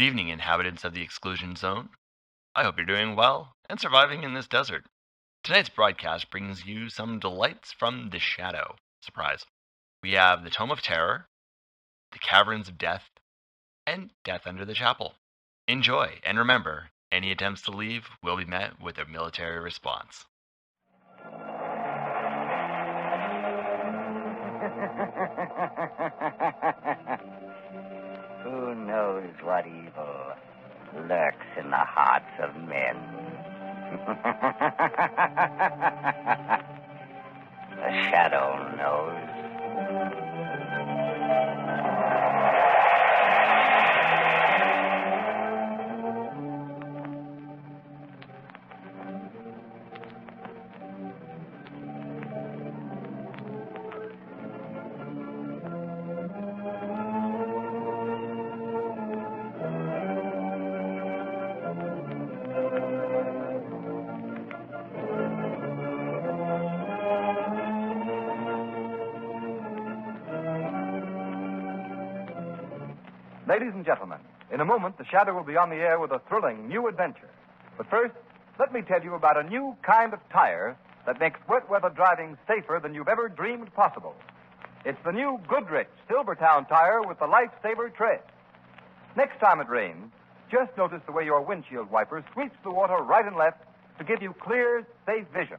Good evening, inhabitants of the exclusion zone. I hope you're doing well and surviving in this desert. Tonight's broadcast brings you some delights from the shadow. Surprise. We have the Tome of Terror, the Caverns of Death, and Death Under the Chapl. Enjoy, and remember, any attempts to leave will be met with a military response. Who knows what evil lurks in the hearts of men? The shadow knows. Ladies and gentlemen, in a moment, the Shadow will be on the air with a thrilling new adventure. But first, let me tell you about a new kind of tire that makes wet weather driving safer than you've ever dreamed possible. It's the new Goodrich Silvertown tire with the Lifesaver tread. Next time it rains, just notice the way your windshield wiper sweeps the water right and left to give you clear, safe vision.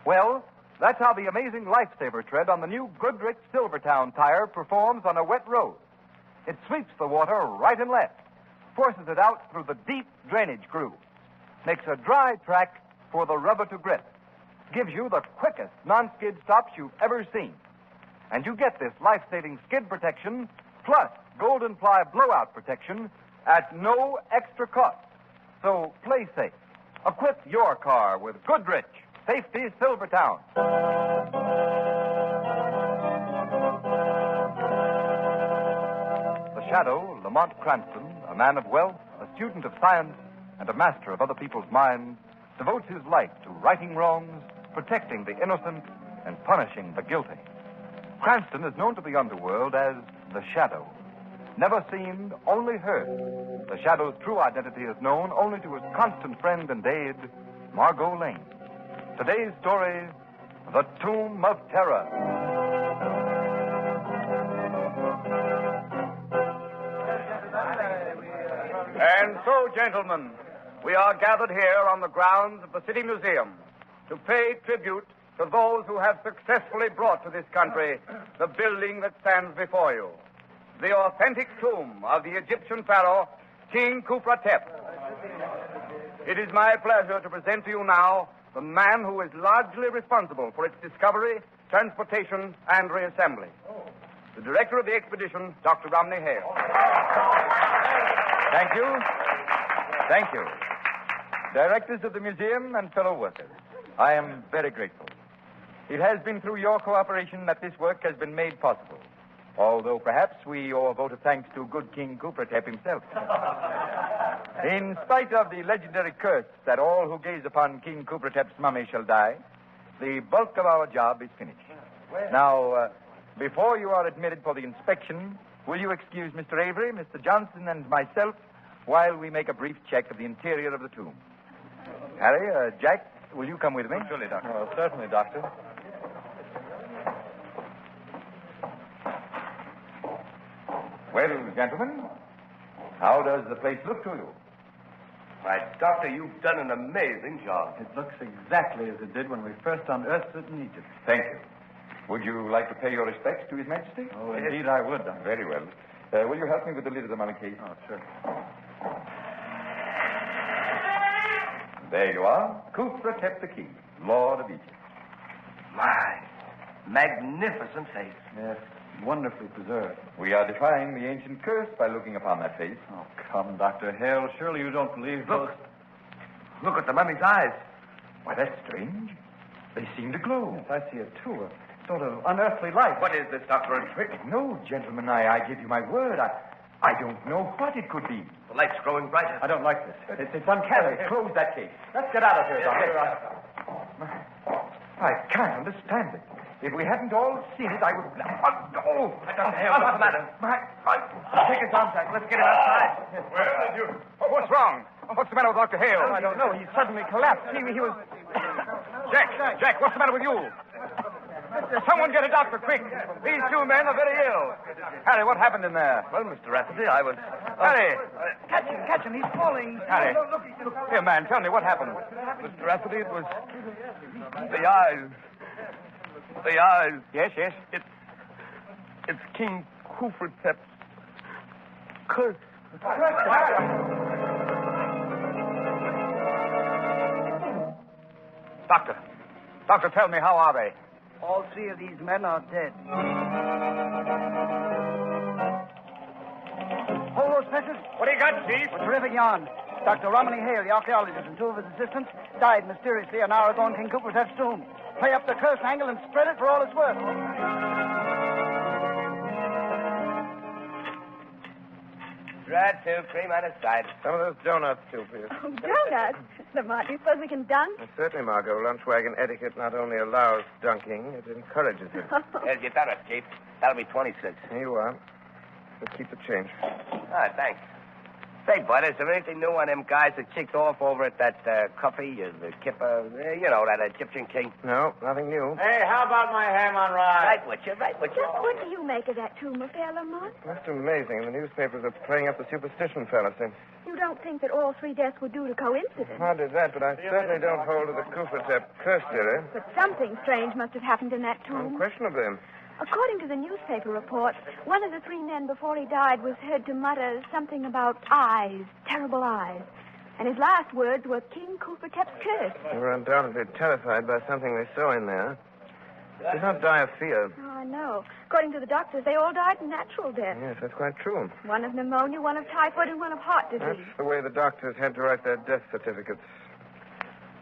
Well, that's how the amazing Lifesaver tread on the new Goodrich Silvertown tire performs on a wet road. It sweeps the water right and left, forces it out through the deep drainage groove, makes a dry track for the rubber to grip, gives you the quickest non-skid stops you've ever seen. And you get this life-saving skid protection plus golden ply blowout protection at no extra cost. So play safe. Equip your car with Goodrich Safety Silvertown. Shadow, Lamont Cranston, a man of wealth, a student of science, and a master of other people's minds, devotes his life to righting wrongs, protecting the innocent, and punishing the guilty. Cranston is known to the underworld as the Shadow. Never seen, only heard. The Shadow's true identity is known only to his constant friend and aide, Margot Lane. Today's story, The Tomb of Terror. And so, gentlemen, we are gathered here on the grounds of the City Museum to pay tribute to those who have successfully brought to this country the building that stands before you, the authentic tomb of the Egyptian pharaoh, King Khufratep. It is my pleasure to present to you now the man who is largely responsible for its discovery, transportation, and reassembly. The director of the expedition, Dr. Romney Hale. Thank you. Thank you. Directors of the museum and fellow workers, I am very grateful. It has been through your cooperation that this work has been made possible, although perhaps we owe a vote of thanks to good King Khufratep himself. In spite of the legendary curse that all who gaze upon King Khufratep's mummy shall die, the bulk of our job is finished. Now, before you are admitted for the inspection, will you excuse Mr. Avery, Mr. Johnson, and myself while we make a brief check of the interior of the tomb? Harry, Jack, will you come with me? Surely, Doctor. Oh, certainly, Doctor. Well, gentlemen, how does the place look to you? Why, Doctor, you've done an amazing job. It looks exactly as it did when we first unearthed it in Egypt. Thank you. Would you like to pay your respects to His Majesty? Oh, indeed I would, Doctor. Very well. Will you help me with the lid of the mummy case? Oh, sure. There you are. Khufratep the King, Lord of Egypt. My magnificent face. Yes, wonderfully preserved. We are defying the ancient curse by looking upon that face. Oh, come, Dr. Hale. Surely you don't believe those... Look at the mummy's eyes. Why, that's strange. They seem to glow. Yes, I see it, too. A sort of unearthly light. What is this, Doctor? A trick? No, gentlemen, I give you my word. I don't know what it could be. The light's growing brighter. I don't like this. It's uncanny. Close that case. Let's get out of here, Doctor. I can't understand it. If we hadn't all seen it, I would... Oh! Dr. Hale, what's the matter? Take his arm, Jack. Let's get him outside. Well, did you... Oh, what's wrong? What's the matter with Dr. Hale? I don't know. He suddenly collapsed. He was... Jack, what's the matter with you? Someone get a doctor, quick. These two men are very ill. Harry, what happened in there? Well, Mr. Rafferty, I was... Harry! Catch him. He's falling. Harry. Here, man, tell me what happened. Mr. Rafferty, it was... The eyes. The eyes. Yes. It's King Kufretep's curse. Doctor, tell me, how are they? All three of these men are dead. Hold those pressures. What do you got, Chief? A terrific yarn. Dr. Romney Hale, the archaeologist, and two of his assistants died mysteriously an hour ago in King Cooper's tomb. Play up the curse angle and spread it for all it's worth. Right, too. Cream on the side. Some of those donuts, too, please. Oh, donuts. Lamont, do you suppose we can dunk? Certainly, Margot. Lunch wagon etiquette not only allows dunking, it encourages it. There's your donuts, Chief. That'll be 26. Here you are. Let's keep the change. Ah, thanks. Say, Bud, is there anything new on them guys that chicked off over at that coffee, the kipper, that Egyptian king? No, nothing new. Hey, how about my ham on rye? Right with you. Just what do you make of that tomb affair, Lamont? Most amazing. The newspapers are playing up the superstition fallacy. You don't think that all three deaths were due to coincidence? Hardly that, but I certainly don't hold to the Kufretep curse theory. But something strange must have happened in that tomb. Unquestionably. According to the newspaper reports, one of the three men before he died was heard to mutter something about eyes, terrible eyes. And his last words were King Kufretep's curse. They were undoubtedly terrified by something they saw in there. They did not die of fear. Oh, I know. According to the doctors, they all died natural death. Yes, that's quite true. One of pneumonia, one of typhoid, and one of heart disease. That's the way the doctors had to write their death certificates.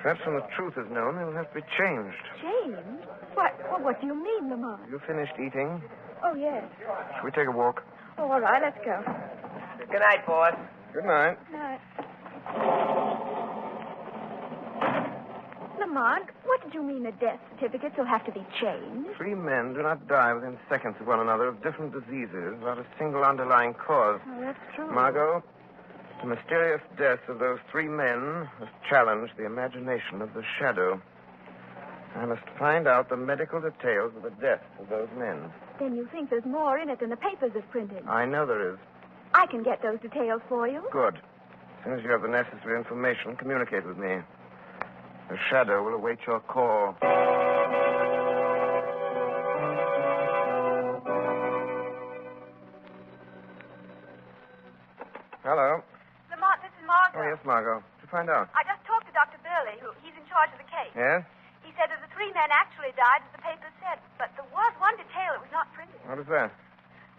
Perhaps when the truth is known, they will have to be changed. Changed? What do you mean, Lamont? You finished eating? Oh, yes. Shall we take a walk? Oh, all right, let's go. Good night, boss. Good night. Night. Lamont, what did you mean the death certificates will have to be changed? Three men do not die within seconds of one another of different diseases without a single underlying cause. Oh, that's true. Margot, the mysterious death of those three men has challenged the imagination of the shadow. I must find out the medical details of the deaths of those men. Then you think there's more in it than the papers have printed. I know there is. I can get those details for you. Good. As soon as you have the necessary information, communicate with me. The shadow will await your call. Hello. Lamont, this is Margot. Oh, yes, Margot. What did you find out? I just talked to Dr. Burley, he's in charge of the case. Yes? He said that the three men actually died, as the paper said, but there was one detail that was not printed. What is that?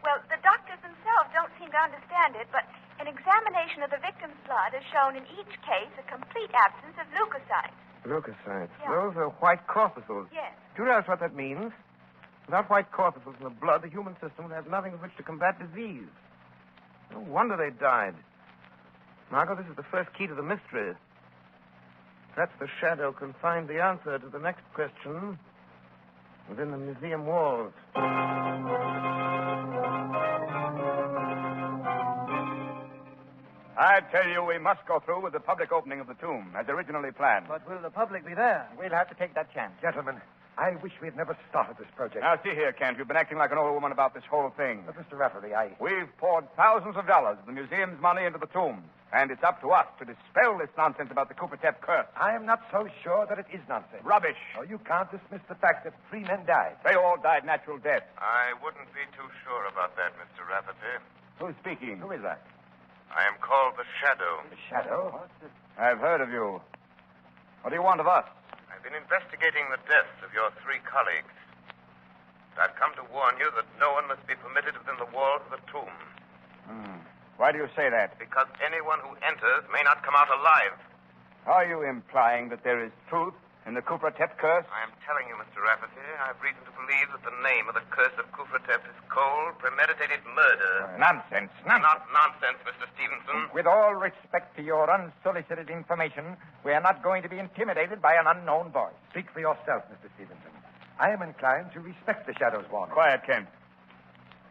Well, the doctors themselves don't seem to understand it, but an examination of the victim's blood has shown in each case a complete absence of leukocytes. Leukocytes. Yeah. Those are white corpuscles. Yes. Do you realize what that means? Without white corpuscles in the blood, the human system would have nothing with which to combat disease. No wonder they died. Margot, this is the first key to the mystery. Perhaps the shadow can find the answer to the next question within the museum walls. I tell you, we must go through with the public opening of the tomb, as originally planned. But will the public be there? We'll have to take that chance. Gentlemen, I wish we had never started this project. Now, see here, Kent. You've been acting like an old woman about this whole thing. But, Mr. Rafferty, We've poured thousands of dollars of the museum's money into the tomb, and it's up to us to dispel this nonsense about the Kufretep curse. I am not so sure that it is nonsense. Rubbish. Oh, you can't dismiss the fact that three men died. They all died natural death. I wouldn't be too sure about that, Mr. Rafferty. Who's speaking? Who is that? I am called the Shadow. The shadow? I've heard of you. What do you want of us? I've been investigating the deaths of your three colleagues. I've come to warn you that no one must be permitted within the walls of the tomb. Why do you say that? Because anyone who enters may not come out alive. Are you implying that there is truth in the Kufretep curse? I am telling you, Mr. Rafferty, I have reason to believe that the name of the curse of Kufretep is cold, premeditated murder. Nonsense. Not nonsense, Mr. Stevenson. With all respect to your unsolicited information, we are not going to be intimidated by an unknown voice. Speak for yourself, Mr. Stevenson. I am inclined to respect the Shadow's warning. Quiet, Kent.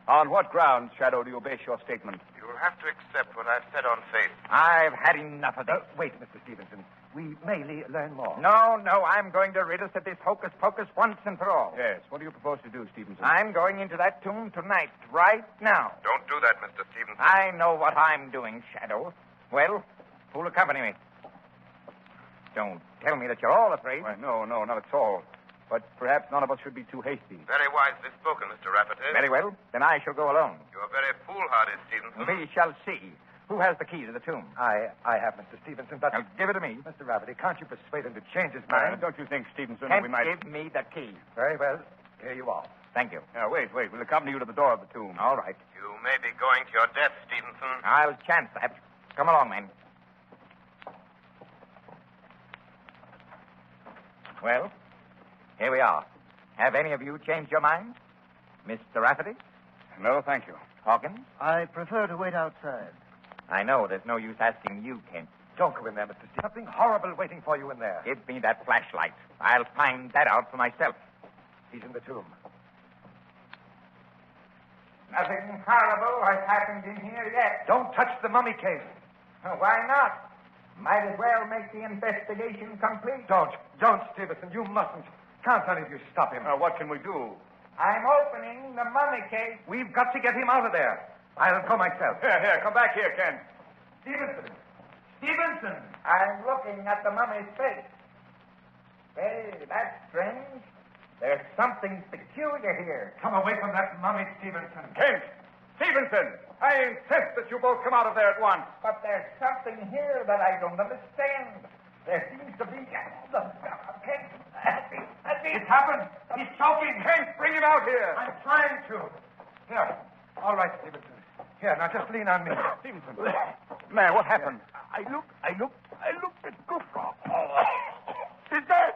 On what grounds, Shadow, do you base your statement? You'll have to accept what I've said on faith. I've had enough of this. Wait, Mr. Stevenson. We may learn more. No, I'm going to rid us of this hocus-pocus once and for all. Yes. What do you propose to do, Stevenson? I'm going into that tomb tonight, right now. Don't do that, Mr. Stevenson. I know what I'm doing, Shadow. Well, who'll accompany me? Don't tell me that you're all afraid. Why, no, not at all. But perhaps none of us should be too hasty. Very wisely spoken, Mr. Rafferty. Very well. Then I shall go alone. You're very foolhardy, Stevenson. We shall see. Who has the key to the tomb? I have, Mr. Stevenson, but... Now, give it to me. Mr. Rafferty, can't you persuade him to change his mind? Don't you think, Stevenson, Kent, we might... give me the key. Very well. Here you are. Thank you. Wait. We'll accompany you to the door of the tomb. All right. You may be going to your death, Stevenson. I'll chance that. Come along, men. Well, here we are. Have any of you changed your mind? Mr. Rafferty? No, thank you. Hawkins? I prefer to wait outside. I know there's no use asking you, Kent. Don't go in there, Mr. Stevenson. Something horrible waiting for you in there. Give me that flashlight. I'll find that out for myself. He's in the tomb. Nothing horrible has happened in here yet. Don't touch the mummy case. Why not? Might as well make the investigation complete. Don't, Stevenson. You mustn't. Can't any of you stop him? What can we do? I'm opening the mummy case. We've got to get him out of there. I'll go myself. Here, come back here, Kent. Stevenson! I'm looking at the mummy's face. Hey, that's strange. There's something peculiar here. Come away from that mummy, Stevenson. Kent! Stevenson! I insist that you both come out of there at once. But there's something here that I don't understand. There seems to be... It's happened. He's choking. Kent, bring him out here. I'm trying to. Here. All right, Stevenson. Here, now just lean on me. Stevenson. Man, what happened? I looked at Gufraw. He's dead.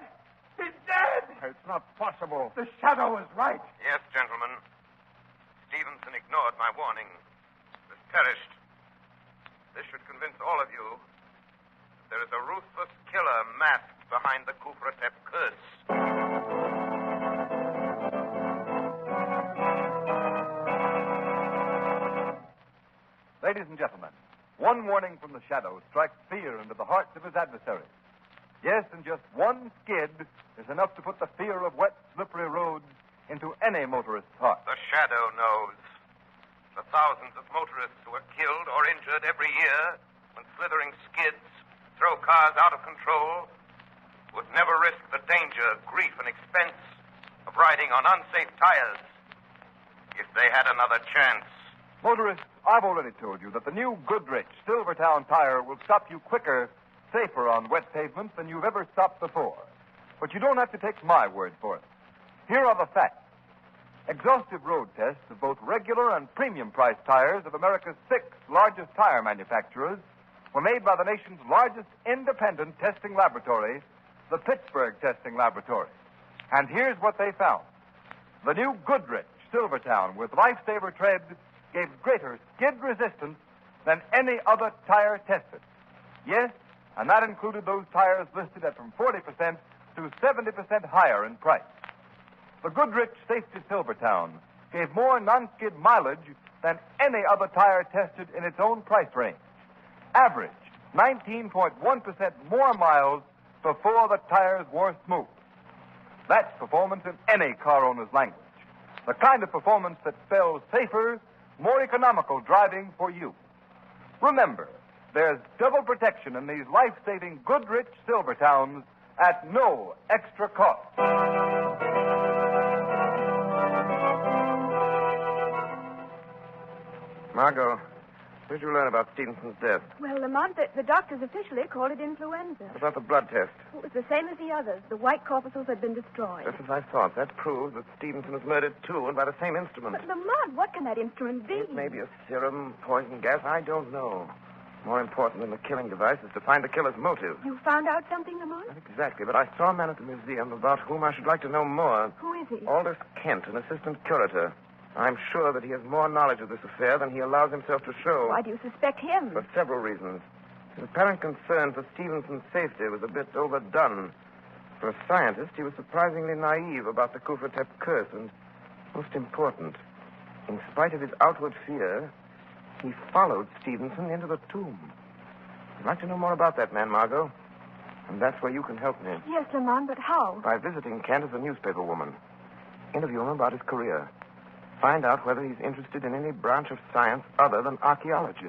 He's dead. It's not possible. The Shadow was right. Yes, gentlemen. Stevenson ignored my warning. Has perished. This should convince all of you that there is a ruthless killer masked behind the Kufratep curse. Ladies and gentlemen, one warning from the Shadow strikes fear into the hearts of his adversaries. Yes, and just one skid is enough to put the fear of wet, slippery roads into any motorist's heart. The Shadow knows. The thousands of motorists who are killed or injured every year when slithering skids throw cars out of control would never risk the danger, grief, and expense of riding on unsafe tires if they had another chance. Motorists, I've already told you that the new Goodrich Silvertown tire will stop you quicker, safer on wet pavements than you've ever stopped before. But you don't have to take my word for it. Here are the facts. Exhaustive road tests of both regular and premium price tires of America's 6 largest tire manufacturers were made by the nation's largest independent testing laboratory, the Pittsburgh Testing Laboratory. And here's what they found. The new Goodrich Silvertown with Lifesaver tread gave greater skid resistance than any other tire tested. Yes, and that included those tires listed at from 40% to 70% higher in price. The Goodrich Safety Silvertown gave more non-skid mileage than any other tire tested in its own price range. Average 19.1% more miles before the tires wore smooth. That's performance in any car owner's language. The kind of performance that spells safer, more economical driving for you. Remember, there's double protection in these life-saving Goodrich Silvertowns at no extra cost. Margot, what did you learn about Stevenson's death? Well, Lamont, the doctors officially called it influenza. What about the blood test? It was the same as the others. The white corpuscles had been destroyed. Just as I thought. That proves that Stevenson was murdered, too, and by the same instrument. But, Lamont, what can that instrument be? It may be a serum, poison gas. I don't know. More important than the killing device is to find the killer's motive. You found out something, Lamont? Not exactly, but I saw a man at the museum about whom I should like to know more. Who is he? Aldous Kent, an assistant curator. I'm sure that he has more knowledge of this affair than he allows himself to show. Why do you suspect him? For several reasons. His apparent concern for Stevenson's safety was a bit overdone. For a scientist, he was surprisingly naive about the Kufratep curse, and most important, in spite of his outward fear, he followed Stevenson into the tomb. I'd like to know more about that man, Margot. And that's where you can help me. Yes, Lamont, but how? By visiting Kent as a newspaper woman. Interview him about his career. Find out whether he's interested in any branch of science other than archaeology.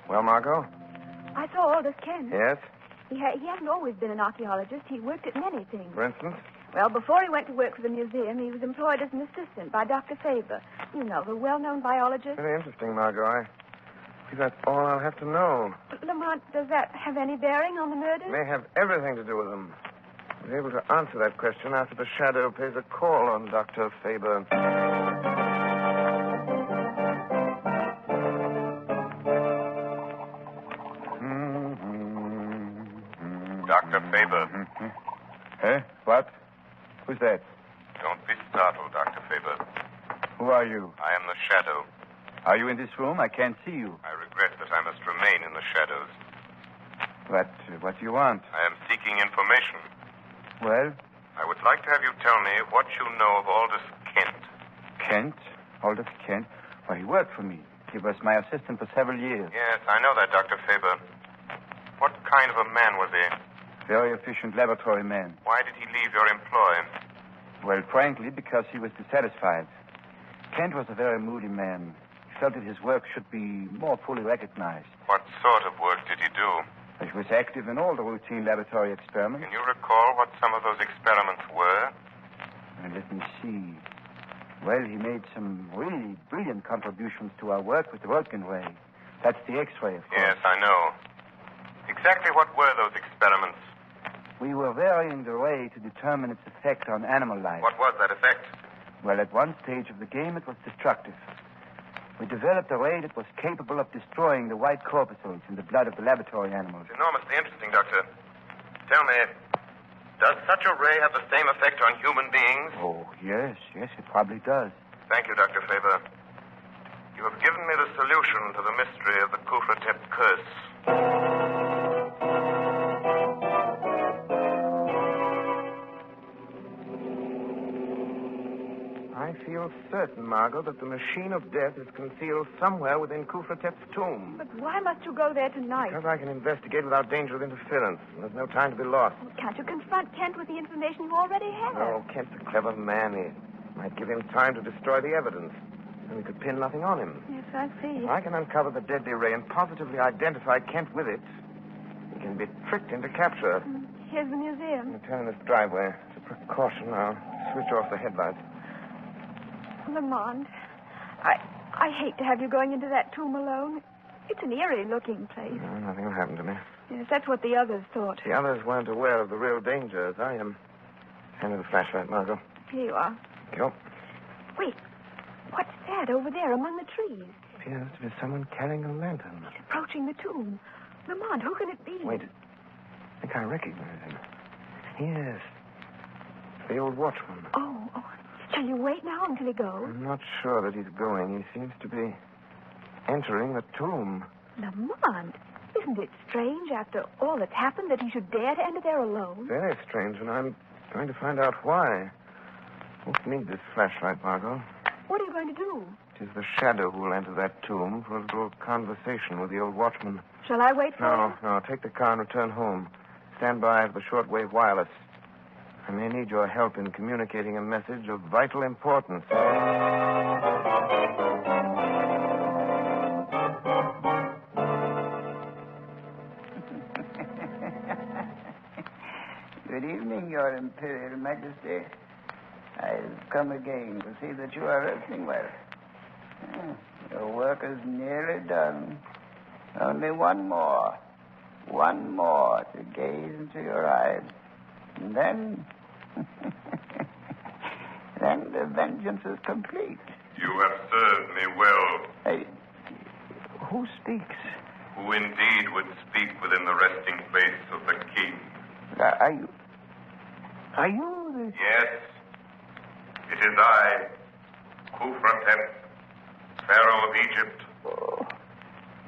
Well, Margot? I saw Aldous Kent. Yes? He hasn't always been an archaeologist. He worked at many things. For instance? Well, before he went to work for the museum, he was employed as an assistant by Dr. Faber. You know, the well-known biologist. Very interesting, Margot. I think that's all I'll have to know. Lamont, does that have any bearing on the murder? It may have everything to do with them. I'll be able to answer that question after the Shadow pays a call on Dr. Faber. Dr. Faber. Eh? What? Who's that? Don't be startled, Dr. Faber. Who are you? I am the Shadow. Are you in this room? I can't see you. I regret that I must remain in the shadows. What do you want? I am seeking information. Well? I would like to have you tell me what you know of Aldous Kent. Kent? Aldous Kent? Why, he worked for me. He was my assistant for several years. Yes, I know that, Dr. Faber. What kind of a man was he? Very efficient laboratory man. Why did he leave your employ? Well, frankly, because he was dissatisfied. Kent was a very moody man. He felt that his work should be more fully recognized. What sort of work did he do? He was active in all the routine laboratory experiments. Can you recall what some of those experiments were? Let me see. Well, he made some really brilliant contributions to our work with the Röntgen ray. That's the X-ray, of course. Yes, I know. Exactly what were those experiments? We were varying the ray to determine its effect on animal life. What was that effect? Well, at one stage of the game, it was destructive. We developed a ray that was capable of destroying the white corpuscles in the blood of the laboratory animals. It's enormously interesting, Doctor. Tell me, does such a ray have the same effect on human beings? Oh, yes, it probably does. Thank you, Dr. Faber. You have given me the solution to the mystery of the Kufratep curse. I feel certain, Margot, that the machine of death is concealed somewhere within Kufratep's tomb. But why must you go there tonight? Because I can investigate without danger of interference. There's no time to be lost. Can't you confront Kent with the information you already have? Oh, Kent's a clever man. He might give him time to destroy the evidence. And we could pin nothing on him. Yes, I see. If I can uncover the deadly ray and positively identify Kent with it, he can be tricked into capture. Here's the museum. I'll turn in this driveway. It's a precaution. I'll switch off the headlights. Lamont, I hate to have you going into that tomb alone. It's an eerie-looking place. No, nothing will happen to me. Yes, that's what the others thought. The others weren't aware of the real danger as I am. Hand me the flashlight, Margot. Here you are. Thank you. Wait, what's that over there among the trees? Appears to be someone carrying a lantern. It's approaching the tomb. Lamont, who can it be? Wait. I think I recognize him. Yes. It's the old watchman. Oh. Shall you wait now until he goes? I'm not sure that he's going. He seems to be entering the tomb. Lamont, isn't it strange after all that's happened that he should dare to enter there alone? Very strange, and I'm going to find out why. Won't need this flashlight, Margot. What are you going to do? It is the Shadow who will enter that tomb for a little conversation with the old watchman. Shall I wait for him? No. Take the car and return home. Stand by for the shortwave wireless. I may need your help in communicating a message of vital importance. Good evening, Your Imperial Majesty. I've come again to see that you are resting well. Your work is nearly done. Only one more to gaze into your eyes. And then the vengeance is complete. You have served me well. Who speaks? Who indeed would speak within the resting place of the king. Are you the... Yes. is I, Khufratep, Pharaoh of Egypt. Oh,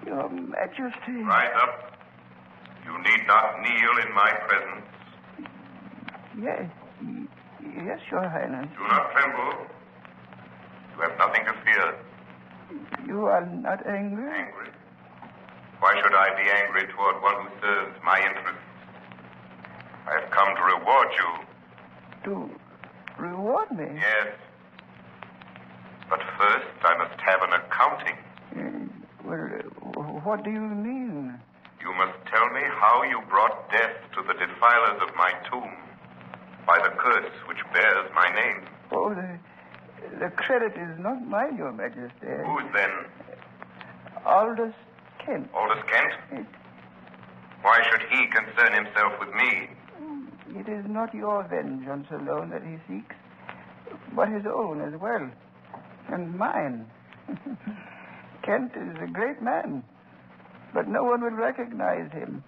Your Majesty. Rise up. You need not kneel in my presence. Yes. Yes, Your Highness. Do not tremble. You have nothing to fear. You are not angry? Angry? Why should I be angry toward one who serves my interests? I have come to reward you. To reward me? Yes. But first, I must have an accounting. Well, what do you mean? You must tell me how you brought death to the defilers of my tomb by the curse which bears my name. Oh, the credit is not mine, Your Majesty. Whose then? Aldous Kent. Aldous Kent? Why should he concern himself with me? It is not your vengeance alone that he seeks, but his own as well, and mine. Kent is a great man, but no one would recognize him.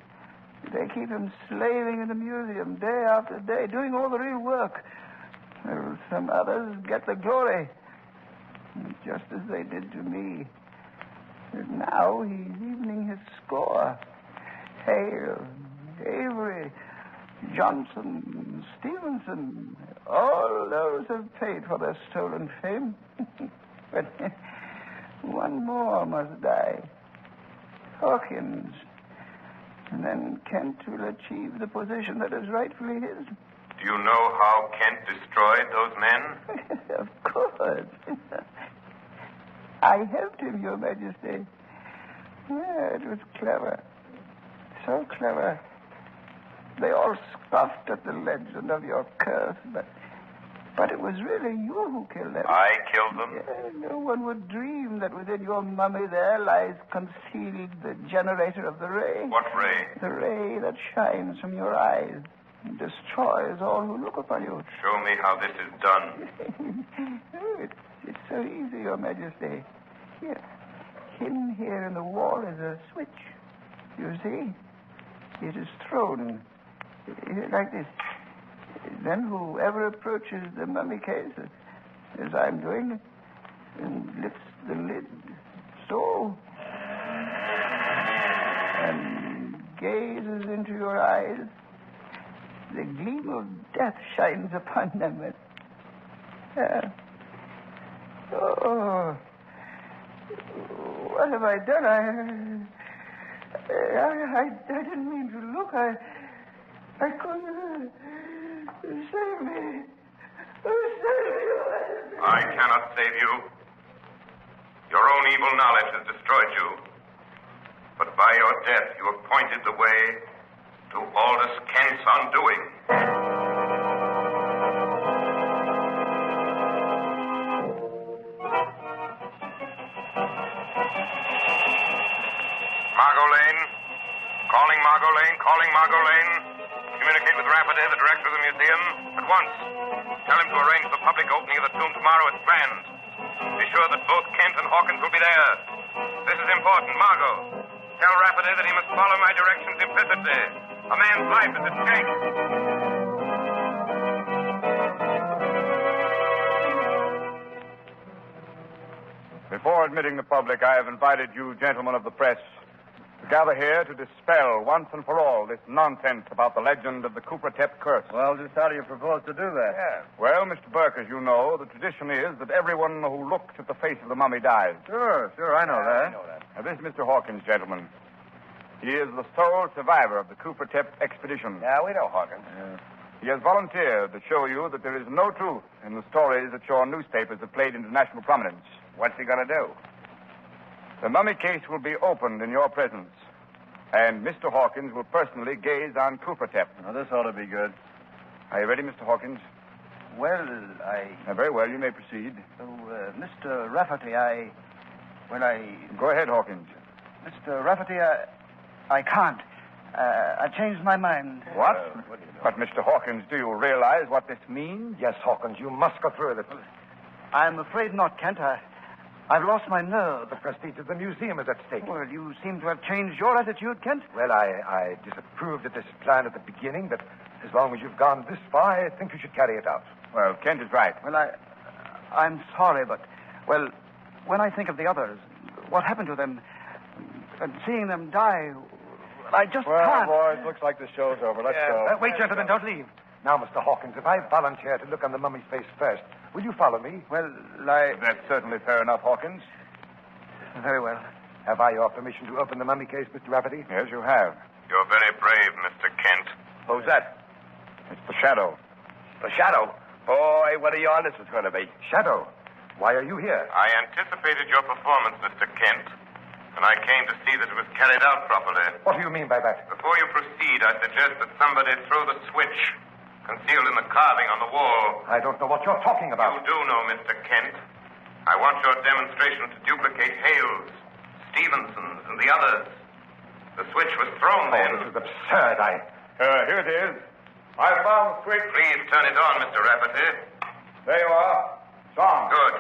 They keep him slaving in the museum day after day, doing all the real work. Well, some others get the glory, just as they did to me. And now he's evening his score. Hale, Avery, Johnson, Stevenson, all those have paid for their stolen fame. But one more must die. Hawkins. And then Kent will achieve the position that is rightfully his. Do you know how Kent destroyed those men? Of course. I helped him, Your Majesty. Yeah, it was clever. So clever. They all scoffed at the legend of your curse, but it was really you who killed them. I killed them? Yeah, no one would dream that within your mummy there lies concealed the generator of the ray. What ray? The ray that shines from your eyes and destroys all who look upon you. Show me how this is done. It's so easy, Your Majesty. Here. Hidden here in the wall is a switch. You see? It is thrown like this. Then whoever approaches the mummy case, as I'm doing, and lifts the lid, so, and gazes into your eyes, the gleam of death shines upon them. Oh, what have I done? I didn't mean to look. I couldn't. Save me. Save me. I cannot save you. Your own evil knowledge has destroyed you. But by your death, you have pointed the way to Aldous Kent's undoing. Margot Lane. Calling Margot Lane. Calling Margot Lane. Communicate with Rafferty, the director of the museum, at once. Tell him to arrange the public opening of the tomb tomorrow at Strand. Be sure that both Kent and Hawkins will be there. This is important. Margot, tell Rafferty that he must follow my directions implicitly. A man's life is at stake. Before admitting the public, I have invited you, gentlemen of the press, to gather here to dispel once and for all this nonsense about the legend of the Khufratep curse. Well, just how do you propose to do that? Yeah. Well, Mr. Burke, as you know, the tradition is that everyone who looks at the face of the mummy dies. Sure, I know that. Now, this is Mr. Hawkins, gentlemen. He is the sole survivor of the Khufratep expedition. Yeah, we know Hawkins. Yeah. He has volunteered to show you that there is no truth in the stories that your newspapers have played into national prominence. What's he going to do? The mummy case will be opened in your presence, and Mr. Hawkins will personally gaze on Khufratep. Now, this ought to be good. Are you ready, Mr. Hawkins? Well, Very well, you may proceed. Mr. Rafferty, Go ahead, Hawkins. Mr. Rafferty, I can't. I changed my mind. What? But, Mr. Hawkins, do you realize what this means? Yes, Hawkins, you must go through with it. I'm afraid not, Kent. I've lost my nerve. The prestige of the museum is at stake. Well, you seem to have changed your attitude, Kent. Well, I disapproved of this plan at the beginning, but as long as you've gone this far, I think you should carry it out. Well, Kent is right. Well, I'm sorry, but, well, when I think of the others, what happened to them, and seeing them die, I just can't. Boys, looks like the show's over. Let's go. Wait, gentlemen, don't leave. Now, Mr. Hawkins, if I volunteer to look on the mummy's face first, will you follow me? Well, I... That's certainly fair enough, Hawkins. Very well. Have I your permission to open the mummy case, Mr. Rafferty? Yes, you have. You're very brave, Mr. Kent. Who's that? It's the Shadow. The Shadow? Boy, what a yarn this is going to be. Shadow, why are you here? I anticipated your performance, Mr. Kent, and I came to see that it was carried out properly. What do you mean by that? Before you proceed, I suggest that somebody throw the switch concealed in the carving on the wall. I don't know what you're talking about. You do know, Mr. Kent. I want your demonstration to duplicate Hale's, Stevenson's, and the others. The switch was thrown then. This is absurd. Here it is. I found the switch. Please turn it on, Mr. Rafferty. There you are. It's on. Good.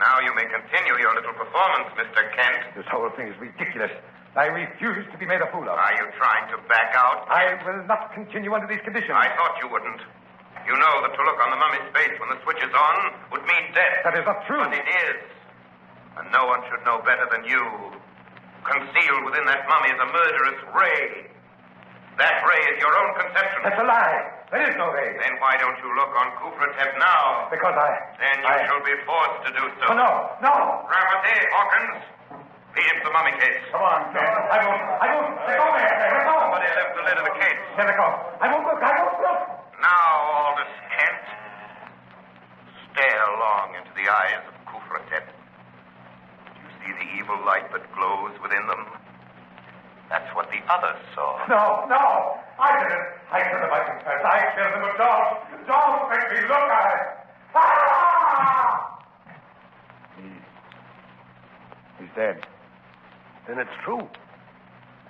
Now you may continue your little performance, Mr. Kent. This whole thing is ridiculous. I refuse to be made a fool of. Are you trying to back out? I will not continue under these conditions. I thought you wouldn't. You know that to look on the mummy's face when the switch is on would mean death. That is not true. But it is. And no one should know better than you. Concealed within that mummy is a murderous ray. That ray is your own conception. That's a lie. There is no ray. Then why don't you look on Kufratep now? Because Then you shall be forced to do so. Oh, no. Rafferty, Hawkins, leave the mummy case. Come on, Ken. I won't. Let go, man. Let go. Somebody left the lid of the case. Let go. I won't look. Now, Aldous Kent, stare long into the eyes of Kufratep. Do you see the evil light that glows within them? That's what the others saw. No. I didn't. I killed him, I confess. I killed him, but don't make me look at it. He's dead. Then it's true.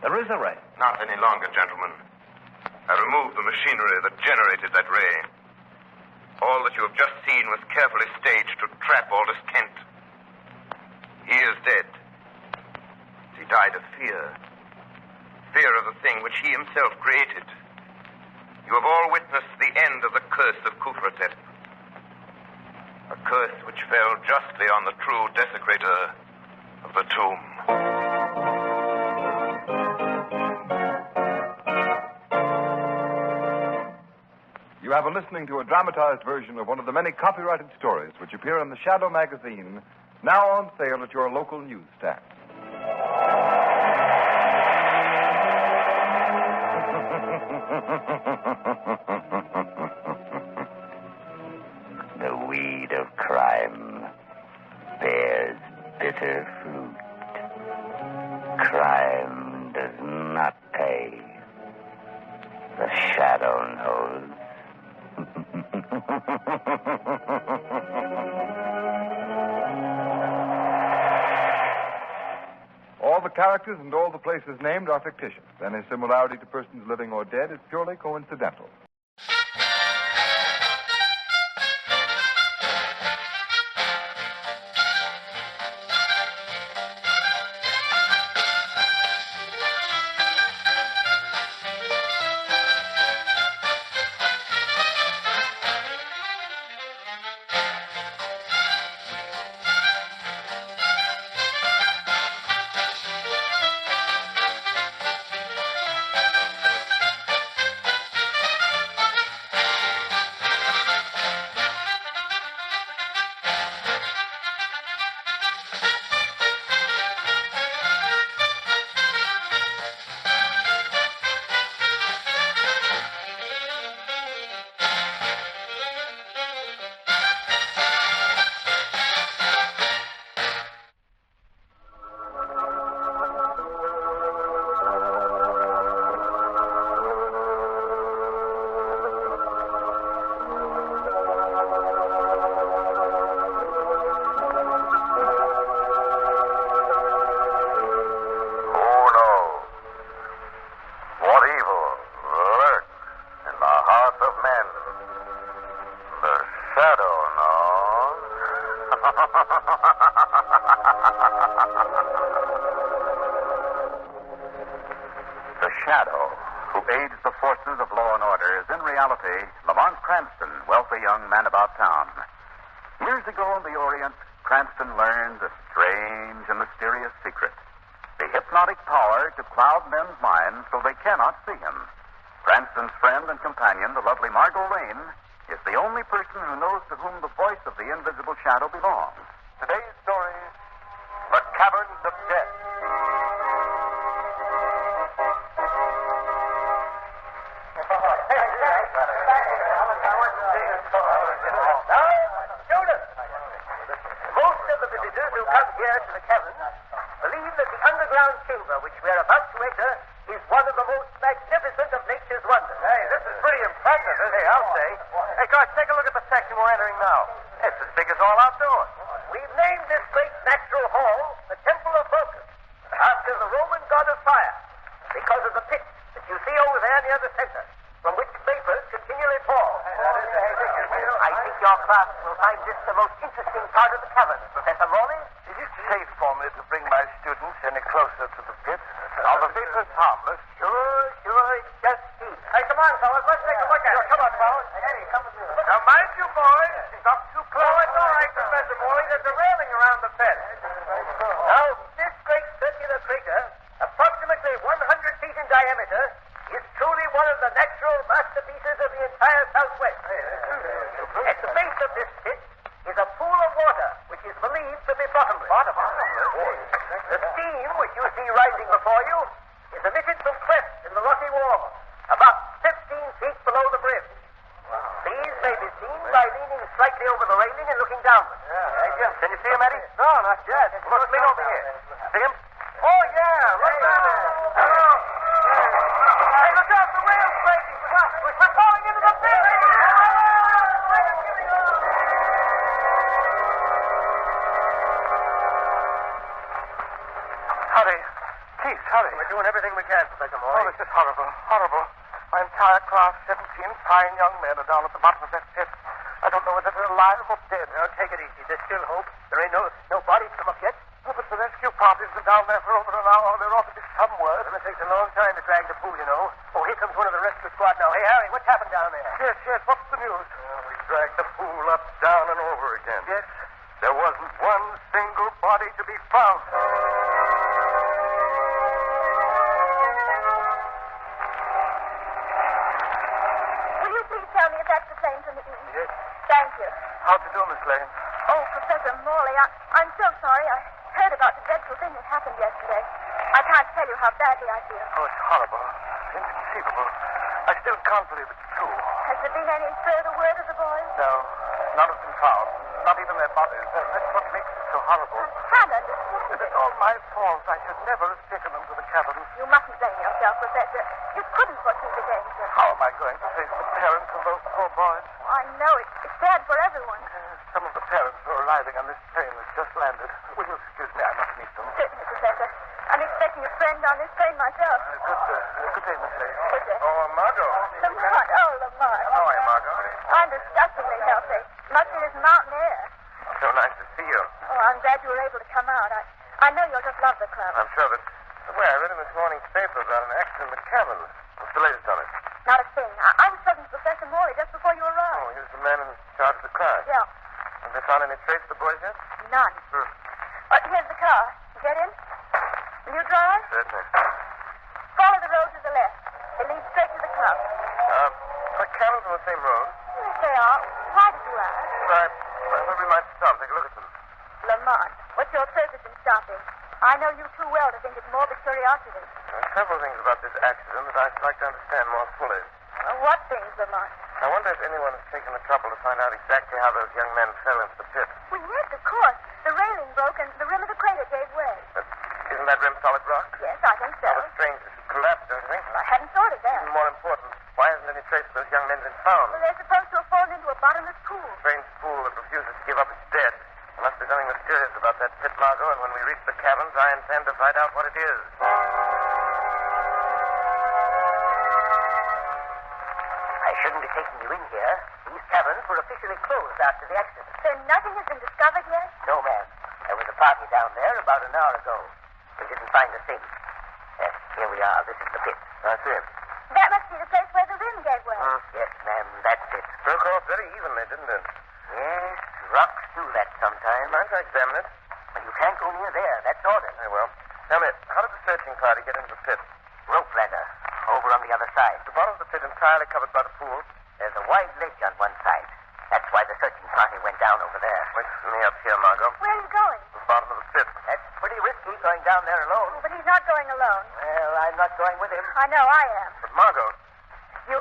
There is a ray. Not any longer, gentlemen. I removed the machinery that generated that ray. All that you have just seen was carefully staged to trap Aldous Kent. He is dead. He died of fear. Fear of the thing which he himself created. You have all witnessed the end of the curse of Kufratep. A curse which fell justly on the true desecrator of the tomb. You have been listening to a dramatized version of one of the many copyrighted stories which appear in the Shadow magazine, now on sale at your local newsstand. The weed of crime bears bitter fruit. Crime does not pay. The Shadow knows. All the characters and all the places named are fictitious. Any similarity to persons living or dead is purely coincidental. The Shadow, who aids the forces of law and order, is in reality Lamont Cranston, wealthy young man about town. Years ago in the Orient, Cranston learned a strange and mysterious secret. The hypnotic power to cloud men's minds so they cannot see him. Cranston's friend and companion, the lovely Margot Lane, is the only person who knows to whom the voice of the invisible shadow belongs. Today's story, The Caverns of Death. Most of the visitors who come here to the caverns believe that the underground chamber which we are about to enter is one of the most magnificent of nature's wonders. Hey, this is pretty impressive, isn't it? I'll say. Hey, guys, take a look at the section we're entering now. It's as big as all outdoors. We've named this great natural hall the Temple of Vulcan, after the Roman god of fire, because of the pit that you see over there near the center, from which vapors continually fall. I think your class will find this the most interesting part of the cavern, Professor Morley. Is it safe for me to bring my students any closer to the pit? Are the vapors harmless? Sure, just see. Hey, come on, fellas, let's take a look at it. Come on, fellas. Eddie, come with me. Now, mind you, boys, not too close. Oh, it's all right, Professor Morley. There's a railing around the pit. Now, this great circular crater, approximately 100 feet in diameter, is truly one of the natural masterpieces of the entire Southwest. At the base of this pit is a pool of water, which is believed to be bottomless. The steam which you see rising before you is emitted from clefts in the rocky wall, about 15 feet below the brim. These may be seen by leaning slightly over the railing and looking downward. Can you see him, Eddie? No, not yet. Look, lean over here. See him? Oh, yeah, right there. Hello. Hey, look out, the rail's breaking. We're falling into the pit. Hurry. Please, hurry. We're doing everything we can, Professor Morley. Oh, this is horrible. Horrible. My entire class, 17 fine young men, are down at the bottom of that pit. I don't know whether they're alive or dead. Now, take it easy. There's still hope. There ain't no bodies come up yet. Oh, but the rescue party's been down there for over an hour. There ought to be some word. It takes a long time to drag the pool, you know. Oh, here comes one of the rescue squad now. Hey, Harry, what's happened down there? Yes. What's the news? We dragged the pool up, down, and over again. Yes? There wasn't one single body to be found. Will you please tell me if that's the plane from the east? Yes. Thank you. How'd you do, Miss Lane? Oh, Professor Morley, I'm so sorry. I heard about the dreadful thing that happened yesterday. I can't tell you how badly I feel. Oh, it's horrible. Inconceivable. I still can't believe it's true. Has there been any further word of the boys? No, none have been found. Not even their bodies. That's what makes it so horrible. I can't understand It's all my fault. I should never have taken them to the caverns. You mustn't blame yourself, Professor. You couldn't foresee the danger. How am I going to face the parents of those poor boys? I know. It's sad for everyone. Some of the parents who are arriving on this train has just landed. Will you excuse me? I must meet them. Certainly, Professor. I'm expecting a friend on this train myself. Good day, Miss Lane. Good day. Oh, Margot. Lamont. Oh, Lamont. How are you, Margot? I'm disgustingly healthy. Must be this mountain air. So nice to see you. Oh, I'm glad you were able to come out. I know you'll just love the club. I'm sure that... Well, I read in this morning's paper about an accident at Caverns. What's the latest on it? Not a thing. I was talking to Professor Morley just before you Oh, arrived. he was the man in charge of the car. Yeah. Have they found any trace of the boys yet? None. Here's the car. Get in. Will you drive? Certainly. Follow the road to the left. It leads straight to the club. Are Caverns on the same road? Yes, they are. Why did you ask? I thought we might stop and take a look at them. Lamont, what's your purpose in stopping? I know you too well to think it's morbid curiosity. There are several things about this accident that I'd like to understand more fully. What things, Lamont? I wonder if anyone has taken the trouble to find out exactly how those young men fell into the pit. Well, yes, of course. The railing broke and the rim of the crater gave way. But isn't that rim solid rock? Yes, I think so. How strange this has collapsed, don't you think? Well, I hadn't thought of that. Even more important, why hasn't any trace of those young men been found? Well, they're supposed to have fallen into a bottomless pool. Strange pool that refuses to give up its dead. There must be something mysterious about that pit, Margot, and when we reach the caverns, I intend to find out what it is. I shouldn't be taking you in here. These caverns were officially closed after the accident. So nothing has been discovered yet? No, ma'am. There was a party down there about an hour ago. We didn't find a thing. Here we are. This is the pit. I see it. That must be the place where the rim gave way. Yes, ma'am. That's it. Broke off very evenly, didn't it? Yes, rocks do that sometime. Mind if I examine it? Well, you can't go near there. That's ordered. Very well. Tell me, how did the searching party get into the pit? Rope ladder. Over on the other side. The bottom of the pit entirely covered by the pool? There's a wide ledge on one side. That's why the searching party went down over there. Wait for me up here, Margot. Where are you going? The bottom of the pit. That's pretty risky going down there alone. But he's not going alone. Well, I'm not going with him. I know I am. But Margot,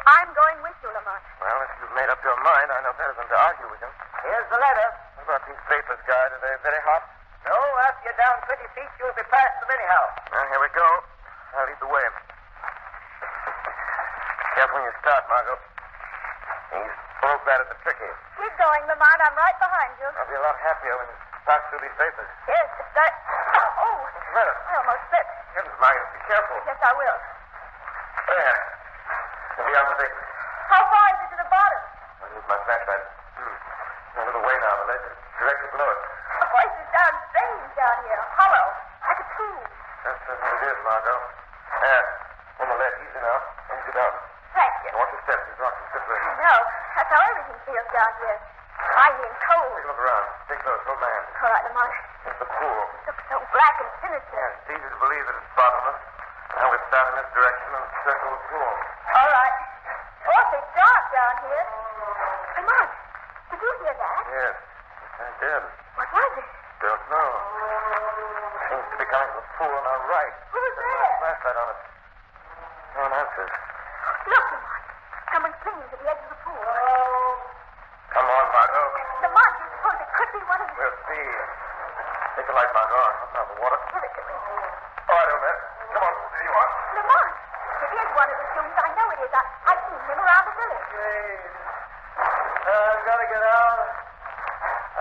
I'm going with you, Lamont. well, if you've made up your mind, I know better than to argue with him. Here's the ladder. What about these vapors, guide? Are they very hot? No, after you're down 20 feet, you'll be past them anyhow. Well, here we go. I'll lead the way. Careful when you start, Margot. These rope ladders are tricky. Keep going, Lamont. I'm right behind you. I'll be a lot happier when you pass through these vapors. Yes, that... Oh, What's the matter? I almost slipped. Heavens, Margot, be careful. Yes, I will. There. We'll be on the vapors. How far is it to the bottom? I'll use my flashlight. A little way now. The ledge is directly below it. The voice is down strange down here. Hollow. Like a tube. That's certainly it is, Margot. There. On the ledge. Easy now. Let me get down. Thank you. Watch your steps. These rocks are slippery. I know. That's how everything feels down here. Icy and cold. Take a look around. Stay close. Hold my hand. All right, Lamont. It's the pool. It looks so black and sinister. Yeah, it's easy to believe that it's bottomless. Now we start in this direction and circle the pool. All right. Awfully dark down here. Lamont, did you hear that? Yes, I did. What was it? Don't know. Seems to be coming from the pool on our right. Who's There's there? no flashlight on it. No one answers. Look, Lamont. Someone's clinging to the edge of the pool. Come on, Margot. Lamont, you suppose it could be one of the... We'll see. Take a light, Margot. I'll out the water. Give it to me. All right, old man. Come on. There you are. Lamont, it is one of the students. I know it is. I've seen him around the village. I've got to get out.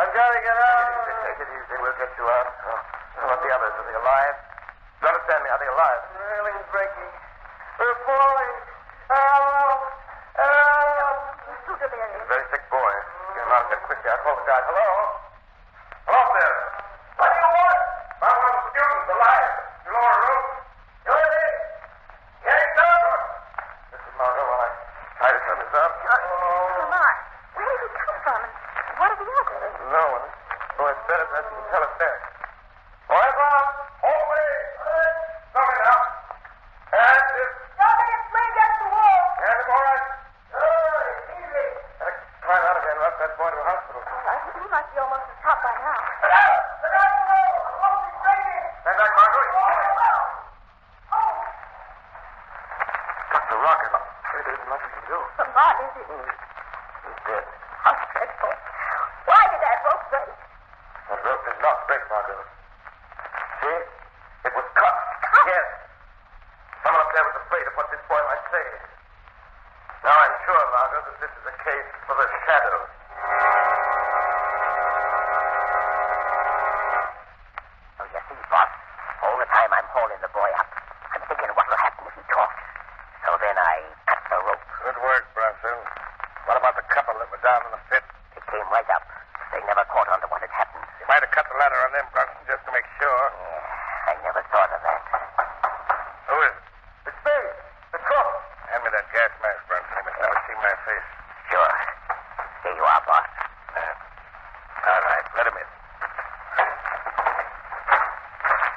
I've got to get out. Take it easy. We'll get you out. What about the others? Are they alive? You understand me? Are they alive? The railing's breaking. We're falling. Help! Help! He's too delirious. Very sick boy. Get him out of bed quickly. I'll call the guide. Hello? Hello there. What do you want? Found one of the students alive. You lower room. You're there. Get down. This is Margot while I try to turn this up. Lamont, where did he come from? And what are the others? No one. Boy, it's better perhaps you can tell us there. Boys on! Away! Coming up. And this. Don't let him swing against the wall. And him all right. Easy. Better climb out again, rush that boy to a hospital. All right, he must be almost at the top by now. Look out! Look out below! The wall is breaking. Stand back, Margot. Oh, Struck the rocket. There isn't much we can do. Lamont, is it? He's dead. How dreadful. Why did that rope break? That rope did not break, Margot. See? It was cut. Yes. Someone up there was afraid of what this boy might say. Now I'm sure, Margot, that this is a case for the shadow. Oh, you see, boss, all the time I'm holding the boy up, I'm thinking what will happen if he talks. So then I cut the rope. Good work, Bronson. What about the couple that were down in the pit? It came right up. They never caught on to what had happened. You might have cut the ladder on them, Bronson, just to make sure. Yeah, I never thought of that. Who is it? It's me, the cook. Hand me that gas mask, Bronson. They must never see my face. Sure. Here you are, boss. All right, let him in.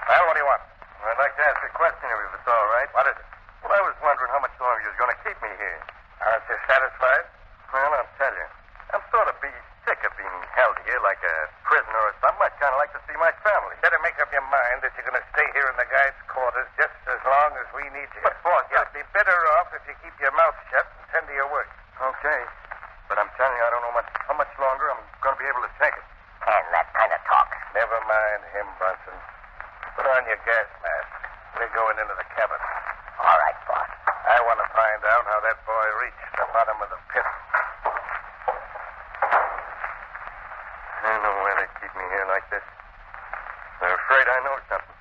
Well, what do you want? I'd like to ask you a question if it's all right. What is it? Well, I was wondering how much longer you was going to keep me here. Aren't you satisfied? Well, I'll tell you. I'm sort of sick of being held here like a prisoner or something. I'd kind of like to see my family. Better make up your mind that you're going to stay here in the guides' quarters just as long as we need you. But, boss, you'd be better off if you keep your mouth shut and tend to your work. Okay. But I'm telling you, I don't know how much longer I'm going to be able to take it. And that kind of talk. Never mind him, Bronson. Put on your gas mask. We're going into the cabin. All right, boss. I want to find out how that boy reached the bottom of the pit. I don't know why they keep me here like this. They're afraid I know something.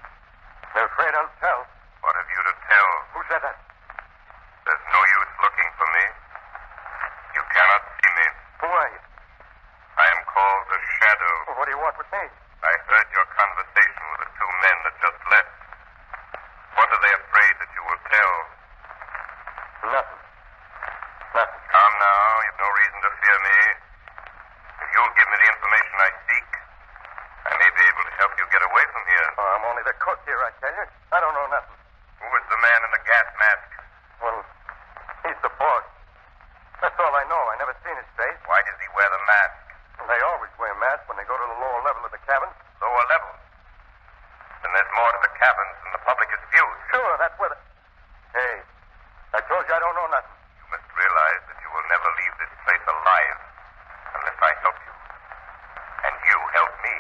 They're afraid I'll tell. What have you to tell? Who said that? There's no use looking for me. You cannot see me. Who are you? I am called the Shadow. Well, what do you want with me? I heard your conversation with the two men that just left. What are they afraid that you will tell? Nothing. Nothing. Calm now. You've no reason to fear me. If you'll give me the information I seek, I never seen his face. Why does he wear the mask? They always wear masks when they go to the lower level of the cabin. Lower level? Then there's more to the caverns than the public has viewed. Sure, that's where the... Hey, I told you I don't know nothing. You must realize that you will never leave this place alive unless I help you. And you help me.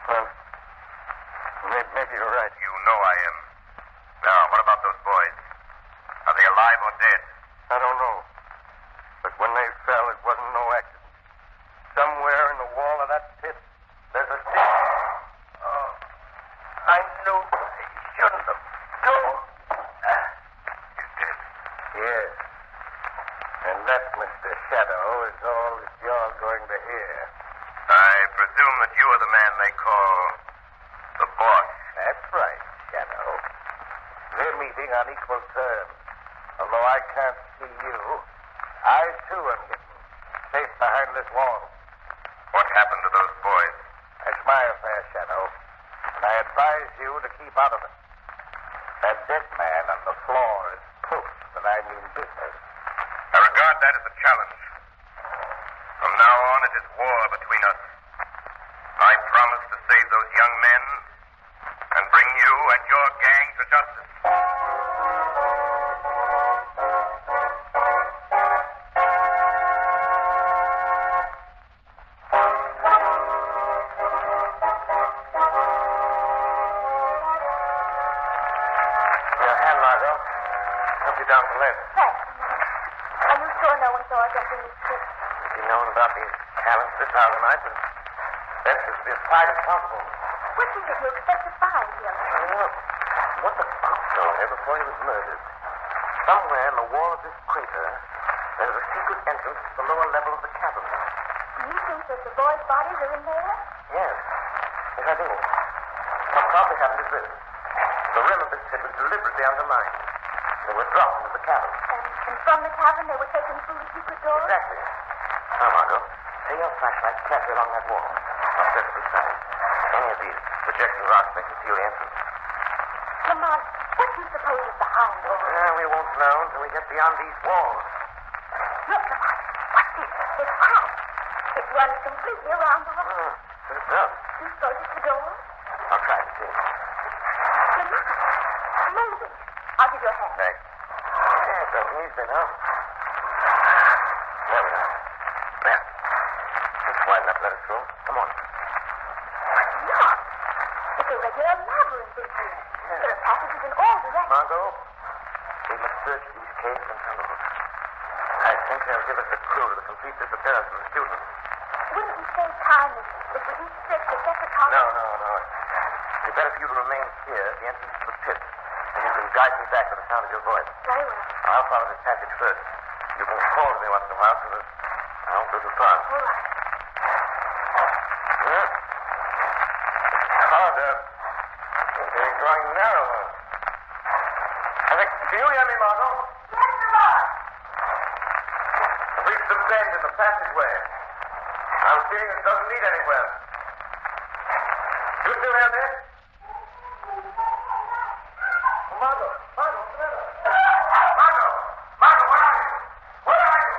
Well, maybe you're right. You know I am. Now, what about those boys? Are they alive or dead? I don't know. But when they fell, it wasn't no accident. Somewhere in the wall of that pit, there's a stick. Oh, I knew I shouldn't have told. He's dead. Yes. And that, Mr. Shadow, is all that you're going to hear. I presume that you are the man they call the boss. That's right, Shadow. We're meeting on equal terms. Although I can't see you, I, too, am getting safe behind this wall. What happened to those boys? That's my affair, Shadow. And I advise you to keep out of it. That dead man on the floor is proof that I mean business. I regard that as a challenge. From now on, it is war between us. I promise to save those young men and bring you and your gang to justice. Your hand, Margot. Help you down the list. Thanks. Are you sure no one saw us entering this trip? If you'd known about these cabins this hour tonight, then best is to be as quiet as possible. What is it you expect to find here? Well, what the boss told me before he was murdered. Somewhere in the wall of this crater, there's a secret entrance to the lower level of the cabin. You think that the boys' bodies are in there? Yes. Yes, I do. What probably happened is this. The rim of this pit was deliberately undermined. They were dropped into the cabin. And from the cavern they were taken through the secret door? Exactly. Now, Margot, take your flashlight carefully along that wall. I'll step to the side. Any of these projecting rocks may conceal the entrance. Lamont, what do you suppose is behind all this? We won't know until we get beyond these walls. Look, Lamont, what's this? This path. It runs completely around the room. It does. Do you suppose it's the door? I'll try to see. Lamont, move it. I'll give you a hand. Thanks. Yeah, it's so easy now. There we are. There. Just widen up, let us go. Come on. Look, it's a regular labyrinth in here. There are passages in all directions. Margot, we must search these caves and tunnels. I think they'll give us a clue to the complete disappearance of the student. Wouldn't we save time if we each searched a separate tunnel? No. It's better for you to remain here at the entrance to the pit. And you can guide me back to the sound of your voice. Very well. I'll follow this passage first. You can call to me once in a while so that I won't go too far. All right. Yeah. It's harder. It's growing narrower. Can you hear me, Margot? Yes, Lamont. I've reached the bend in the passageway. I'm feeling it doesn't lead anywhere. You still have this? Margot, come here. Margot, where are you? Where are you?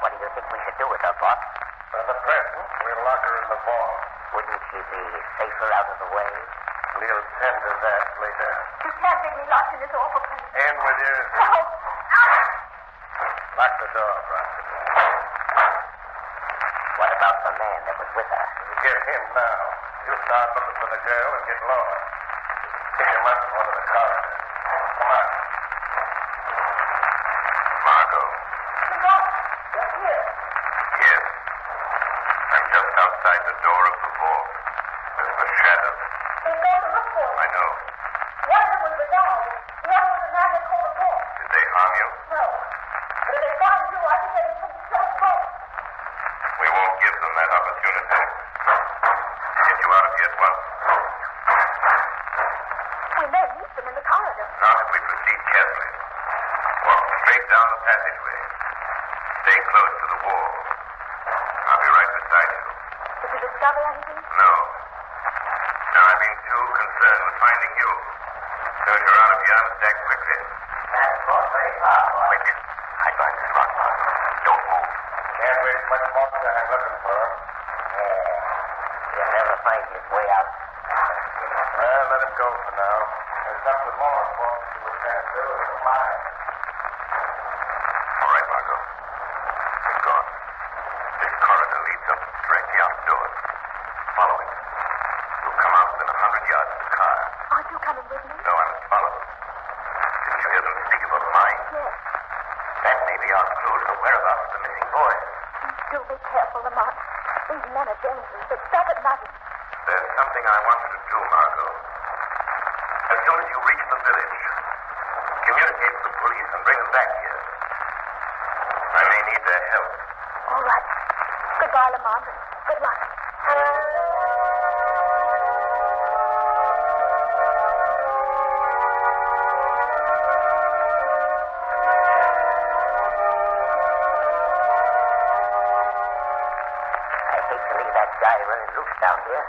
What do you think we should do with her, boss? For the present, we'll lock her in the vault. Wouldn't she be safer out of the way? We'll tend to that later. You can't leave me locked in this awful place. In with you. No. Lock the door, Bronson. What about the man that was with her? We get him now. You start looking for the girl and get lost. Pick him up in one of the corridors. Come on. Margot. Lamont, you're here. Yes. I'm just outside the door of the vault. There's a shadow. They go to look for you. I know. One of them was the dog. The other was the man they called the boss. Did they harm you? No. But if they find you, I think they will put you to both. We won't give them that opportunity. Get you out of here at once. We may meet them in the corridor. Not if we proceed carefully. Walk straight down the passageway. Stay close to the wall. I'll be right beside you. Did you discover anything? No. Now, I've been too concerned with finding you. Soon you're out of here on the deck quickly. That's what they are. Quick. Hide behind this rock. Don't move. Can't waste much more time looking for him. Yeah. He'll never find his way out. Well, let him go for now. There's something more important to the transfer of the mine. All right, Margot. He's gone. This corridor leads up directly outdoors. Follow it. You'll come out within 100 yards of the car. Aren't you coming with me? No, I must follow them. Didn't you hear them speak about the mine? Yes. That may be our clue to the whereabouts of the missing boy. Do be careful, Lamont. These men are dangerous. They stop at nothing. There's something I want you to do, Margot. As soon as you reach the village, communicate with the police and bring them back here. I may need their help. All right. Goodbye, Lamont. Good luck. I hate to leave that guy running loose down here.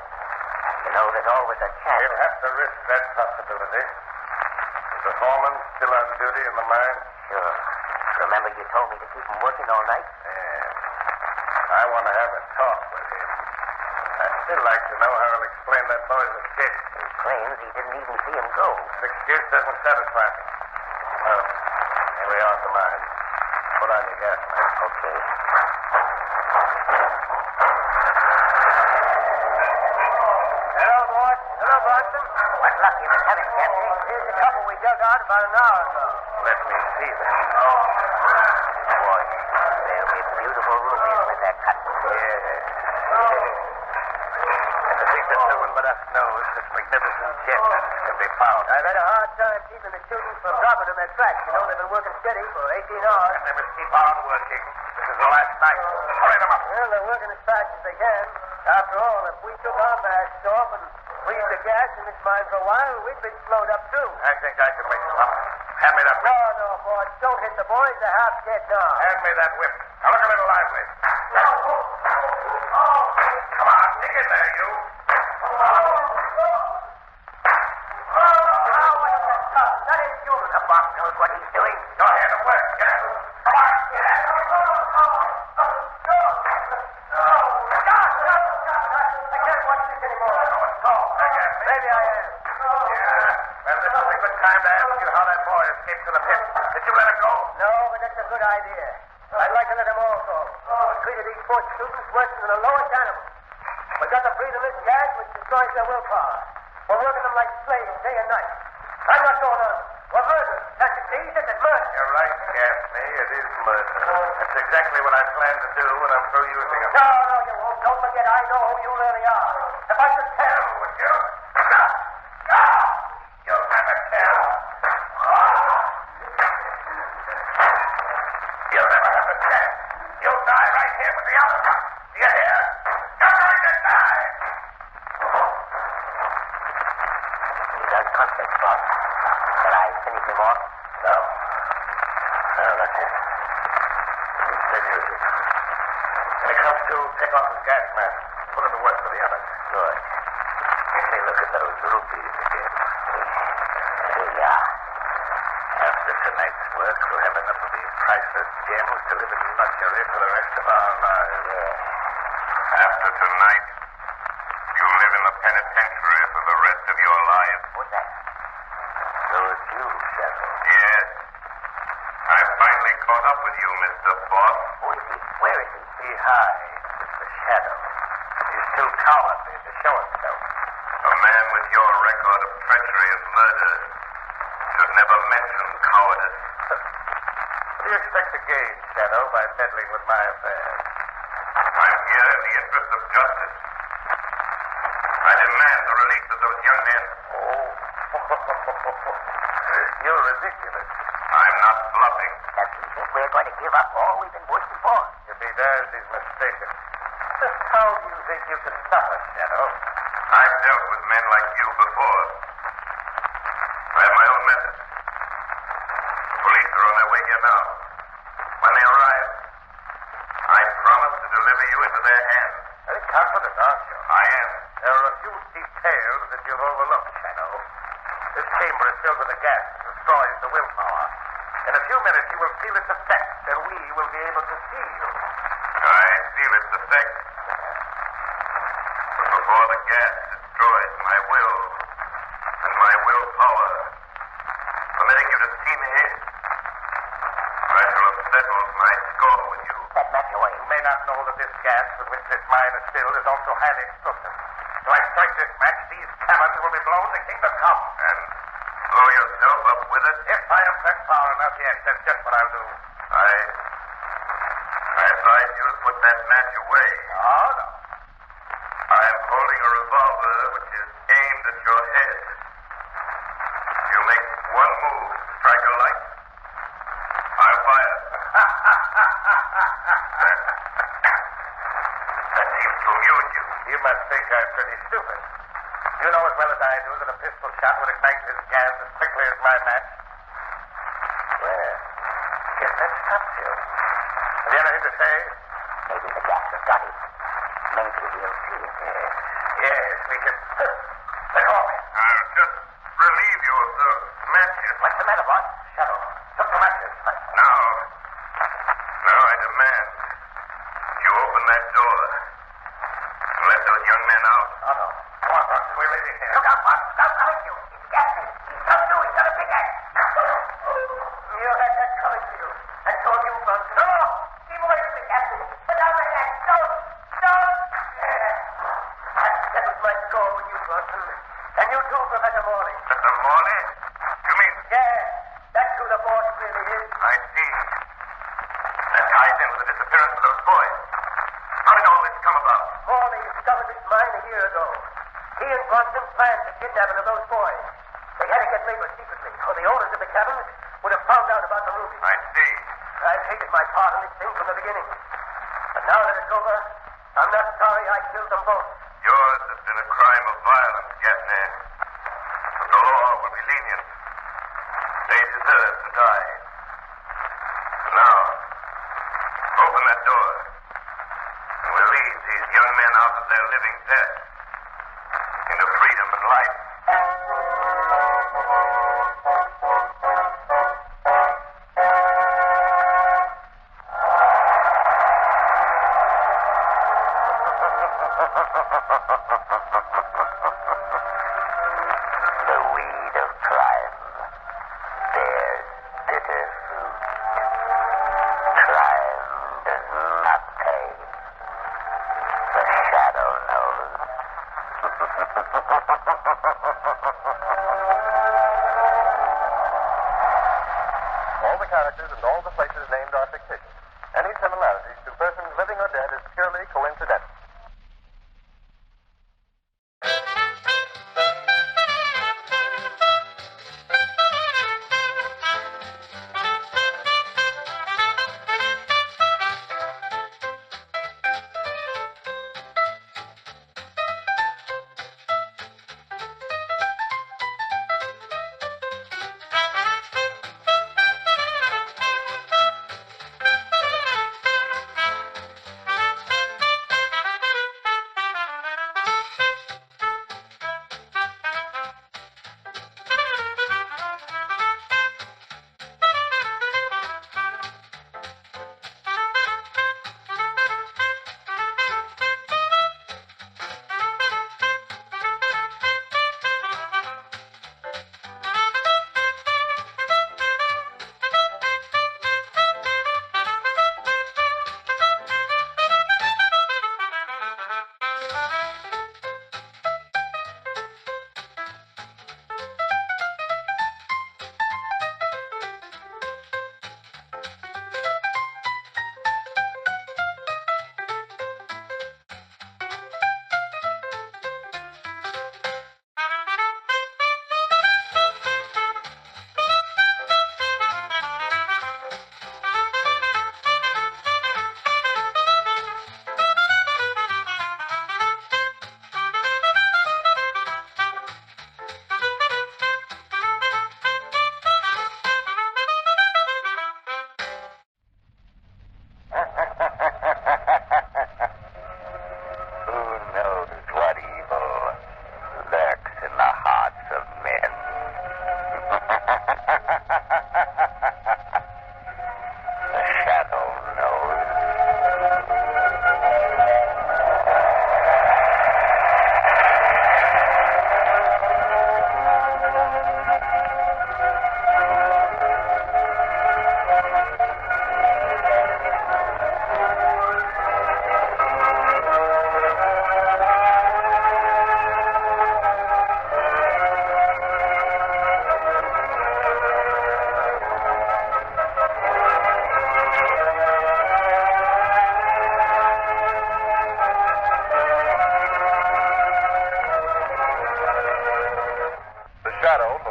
You know, there's always a chance. We'll have to risk that possibility. Is the foreman still on duty in the mine? Sure. Remember you told me to keep him working all night? Yeah. I want to have a talk with him. I'd still like to know how he'll explain that boy's escape. He claims he didn't even see him go. His excuse doesn't satisfy me. Well, here we are at the mine. Put on your gas mask. Okay. Hello, boys. Hello, Boston. What luck you been having, Captain? Here's a couple we dug out about an hour ago. Let me see them. Boy, they'll be beautiful rubies with that cut. Yeah. And to think that no one but us knows this magnificent gem can be found. I've had a hard time keeping the students from dropping them at tracks. You know, they've been working steady for 18 hours. And they must keep on working. This is the last night. Hurry them up. Well, they're working as fast as they can. After all, if we took our masks off and breathed the gas in this mine for a while, we'd be slowed up, too. I think I can make them up. Hand me that whip. No, boys. Don't hit the boys. They're half dead now. Hand me that whip. Now look a little lively. Come on, dig in there, you. That is human. The boss knows what he's doing. Go ahead and work. Get it. Come on, get it. I can't watch this anymore. Maybe I am. Yeah. Well, this is a good time to ask you how that boy escaped to the pit. Did you let him go? No, but that's a good idea. I'd like to let them all go. We treated these poor students worse than the lowest animals. We got to breathe in this gas which destroys their willpower. We're working them like slaves day and night. I'm not going on. We're murder. That's it, see? This is murder. You're right, Gaffney. It is murder. That's exactly what I plan to do when I'm through using him. No, you won't. Don't forget, I know who you really are. If I should tell you, Would you? You'll never tell. You'll never have a chance. You'll die right here with the others. Do you hear? You're going to die. He's unconscious, boss. Shall I finish him off? No. No, that's it. Then use it. When it comes to take off his gas mask, put him to work for the others. Good. Let me look at those rupees again. Here you are. After tonight's work, we'll have enough of these priceless gems to live in luxury for the rest of our lives. After tonight, you live in the penitentiary for the rest of your life. What's that? So it's you, Chapl. Yes. I've finally caught up with you, Mr. Boss. Who is he? Where is he? He hides. It's the shadow. He's too cowardly to show himself. A man with your record of treachery and murder should never mention cowardice. What do you expect to gain, Shadow, by meddling with my affairs? I'm here in the interest of justice. I demand the release of those young men. Oh. You're ridiculous. I'm not bluffing. Does he think we're going to give up all we've been working for? If he does, he's mistaken. Just how do you think you can stop us, Shadow? I've dealt with men like you before. I have my own methods. The police are on their way here now. When they arrive, I promise to deliver you into their hands. Very confident, aren't you? I am. There are a few details that you've overlooked. chamber is filled with a gas that destroys the willpower. In a few minutes, you will feel its effect, and we will be able to see you. I feel its effect. But before the gas destroys my will and my willpower, permitting you to see me, I shall have settled my score with you. That match away. You may not know that this gas with which this mine is filled is also highly explosive. So I strike this match, these caverns will be blown to kingdom come. And blow yourself up with it? If I am pressed power enough, yes, that's just what I'll do. I advise you to put that match away. Oh, no. I am holding a revolver which is aimed at your head. You make one move to strike a light, I fire. That seems to amuse you. You must think I'm pretty stupid. You know as well as I do that a pistol shot would ignite this gas as quickly as my match. Well, guess that stops you. Have you anything to say? Maybe the gas has got him. Maybe we'll see it. Yes, we can. Let go of me. I'll just relieve you of the matches. What's the matter, boss? Shadow. Took the matches. Now I demand you open that door and let those young men out. Oh, no. Come on, Bronson. We're leaving here. Look out, boss. Stop coming to you. He's gassing. He's come to. He's got a big axe. You had that coming to you. I told you, Bronson. No! Keep away from me, Captain. Put down the axe. Don't! That settles my score with you, Bronson. And you too, Professor Morley. Professor Morley? You mean... Yeah. That's who the boss really is. I see. That ties in with the disappearance of those boys. How did all this come about? Morley discovered this mine a year ago. He and Bronson planned the kidnapping of those boys. They had to get labor secretly, or the owners of the Caverns would have found out about the ruby. I see. I've hated my part in this thing from the beginning. But now that it's over, I'm not sorry I killed them both. Yours has been a crime of violence, Agnes. But the law will be lenient. They deserve to die. Now, open that door. And we'll lead these young men out of their living death into freedom and life. The weed of crime bears bitter fruit. Crime does not pay. The shadow knows. All the characters and all the places named are fictitious. Any similarities to persons living or dead is purely coincidental.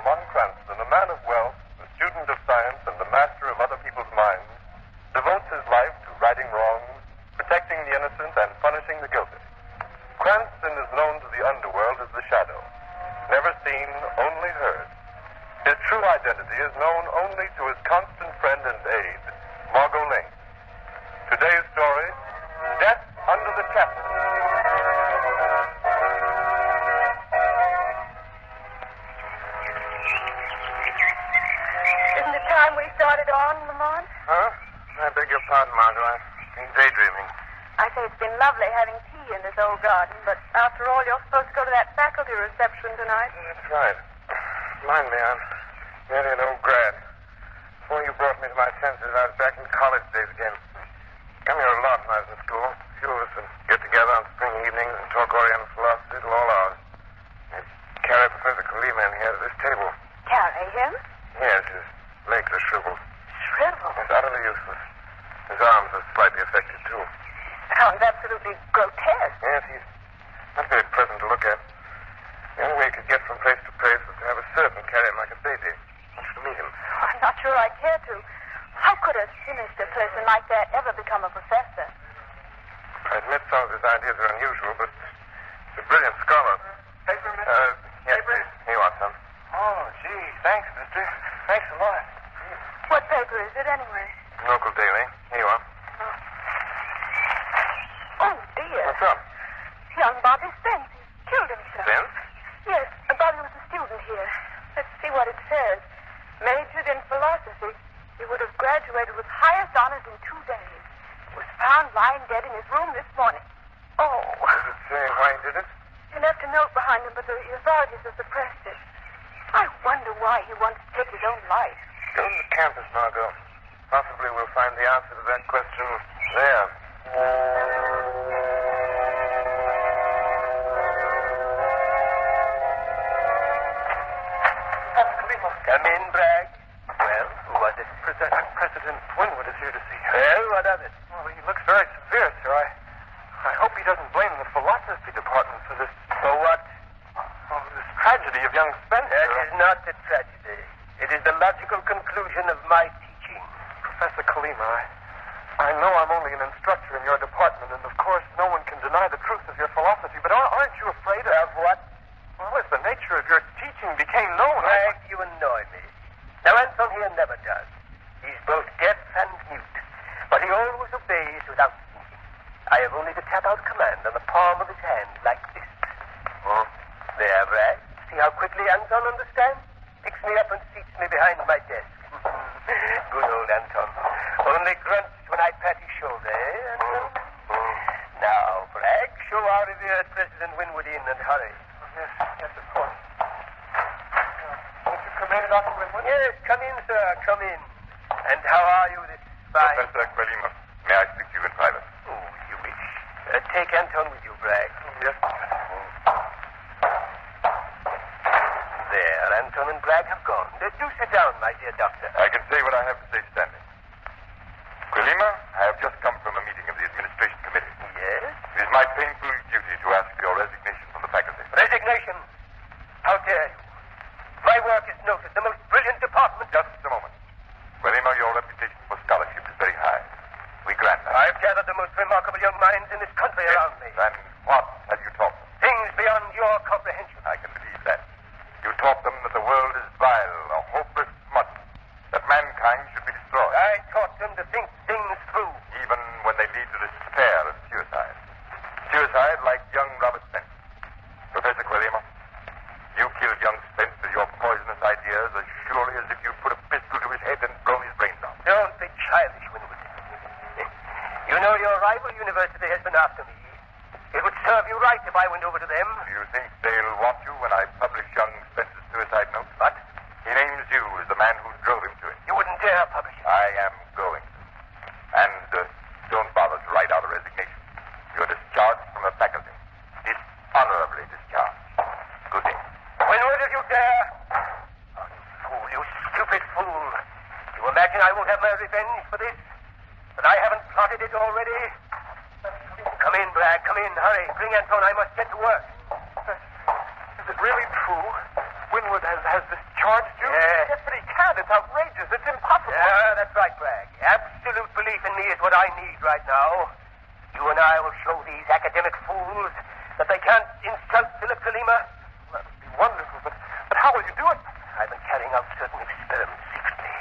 Lamont Cranston, a man of wealth, a student of science, and the master of other people's minds, devotes his life to righting wrongs, protecting the innocent, and punishing the guilty. Cranston is known to the underworld as the Shadow. Never seen, only heard. His true identity is known only to his constant friend and aide, Margot Lane. Today's story, Death Under the Chapl. Isn't it time we started on, Lamont? Huh? I beg your pardon, Margot. I've been daydreaming. I say it's been lovely having tea in this old garden, but after all, you're supposed to go to that faculty reception tonight. That's right. Mind me, I'm nearly an old grad. Before you brought me to my senses, I was back in college days again. Come here a lot when I was in school. A few of us would get together on spring evenings and talk Oriental philosophy till all hours. We'd carry Professor Kalima in here to this table. Carry him? Yes, his legs are shriveled. Shriveled? It's utterly useless. His arms are slightly affected, too. Sounds absolutely grotesque. Yes, he's not very pleasant to look at. The only way he could get from place to place was to have a servant carry him like a baby. I want you to meet him. I'm not sure I care to. How could a sinister person like that ever become a professor? I admit some of his ideas are unusual, but he's a brilliant scholar. Paper, mister? Yes, please. Here you are, son. Oh, gee, thanks, mister. Thanks a lot. What paper is it, anyway? Local daily. Here you are. Oh, dear. What's up? Young Bobby Spence. He killed himself. Spence? Yes, Bobby was a student here. Let's see what it says. Majored in philosophy. He would have graduated with highest honors in 2 days. Was found lying dead in his room this morning. Oh. Does it say why he did it? He left a note behind him, but the authorities have suppressed it. I wonder why he wants to take his own life. Go to the campus, Margot. Possibly we'll find the answer to that question there. Come in, Bragg. Well, who was it? President Winwood is here to see you. Well, what of it? Well, he looks very severe, sir. I hope he doesn't blame the philosophy department for this. For what? Oh, this tragedy of young Spencer. That is not a tragedy. It is the logical conclusion of my teaching. Professor Kalima, I know I'm only an instructor in your department, and of course no one can deny the truth of your philosophy, but aren't you afraid of what? Well, if the nature of your teaching became known... Bragg, you annoy me. Now, Anton here never does. He's both deaf and mute, but he always obeys without thinking. I have only to tap out command on the palm of his hand like this. Oh? There, Bragg. See how quickly Anton understands? Picks me up and seats me behind my desk. Good old Anton. Only grunts when I pat his shoulder, eh, Anton? Now, Bragg, show our revered President Winwood in and hurry. Yes, of course. Won't you come in, Dr. Winwood? Yes, come in, sir, come in. And how are you this fine... Professor Kalima, may I speak to you in private? Oh, you wish. Take Anton with you, Bragg. Yes. There, Anton and Bragg have gone. Do sit down, my dear doctor. I can say what I have to say standing. Kalima, I have just come from a meeting of the administration committee. Yes? It is my painful duty to ask for your resignation from the faculty. Resignation? How dare you? My work is noted. The most brilliant department... Just a moment. Kalima, your reputation for scholarship is very high. We grant that. I've gathered the most remarkable young minds in this country around me. And what have you taught them? Things beyond your comprehension. I can believe that. You taught them that the world is vile, a hopeless smut, that mankind should be destroyed. I taught them to think things through. Even when they lead to despair and suicide. Suicide like young Robert Spence. Professor Kalima, you killed young Spence with your poisonous ideas as surely as if you put a pistol to his head and blown his brains out. Don't be childish, Winwood. You know your rival university has been after me. It would serve you right if I went over to them. Do you think they'll want you when I publish young Spence's suicide note? What? He names you as the man who drove him to it. You wouldn't dare publish it. I am going to. And don't bother to write out a resignation. You're discharged from the faculty. Dishonorably discharged. Good day. Winwood, if you dare. Oh, you fool, you stupid fool. You imagine I won't have my revenge for this? That I haven't plotted it already? Come in, Bragg, come in. Hurry. Bring Anton. I must get to work. Is it really true? Winwood has discharged charged you? Yes. Yes, but he can't. It's outrageous. It's impossible. Yeah, that's right, Bragg. Absolute belief in me is what I need right now. You and I will show these academic fools that they can't insult Philip Kalima. That would be wonderful, but how will you do it? I've been carrying out certain experiments secretly.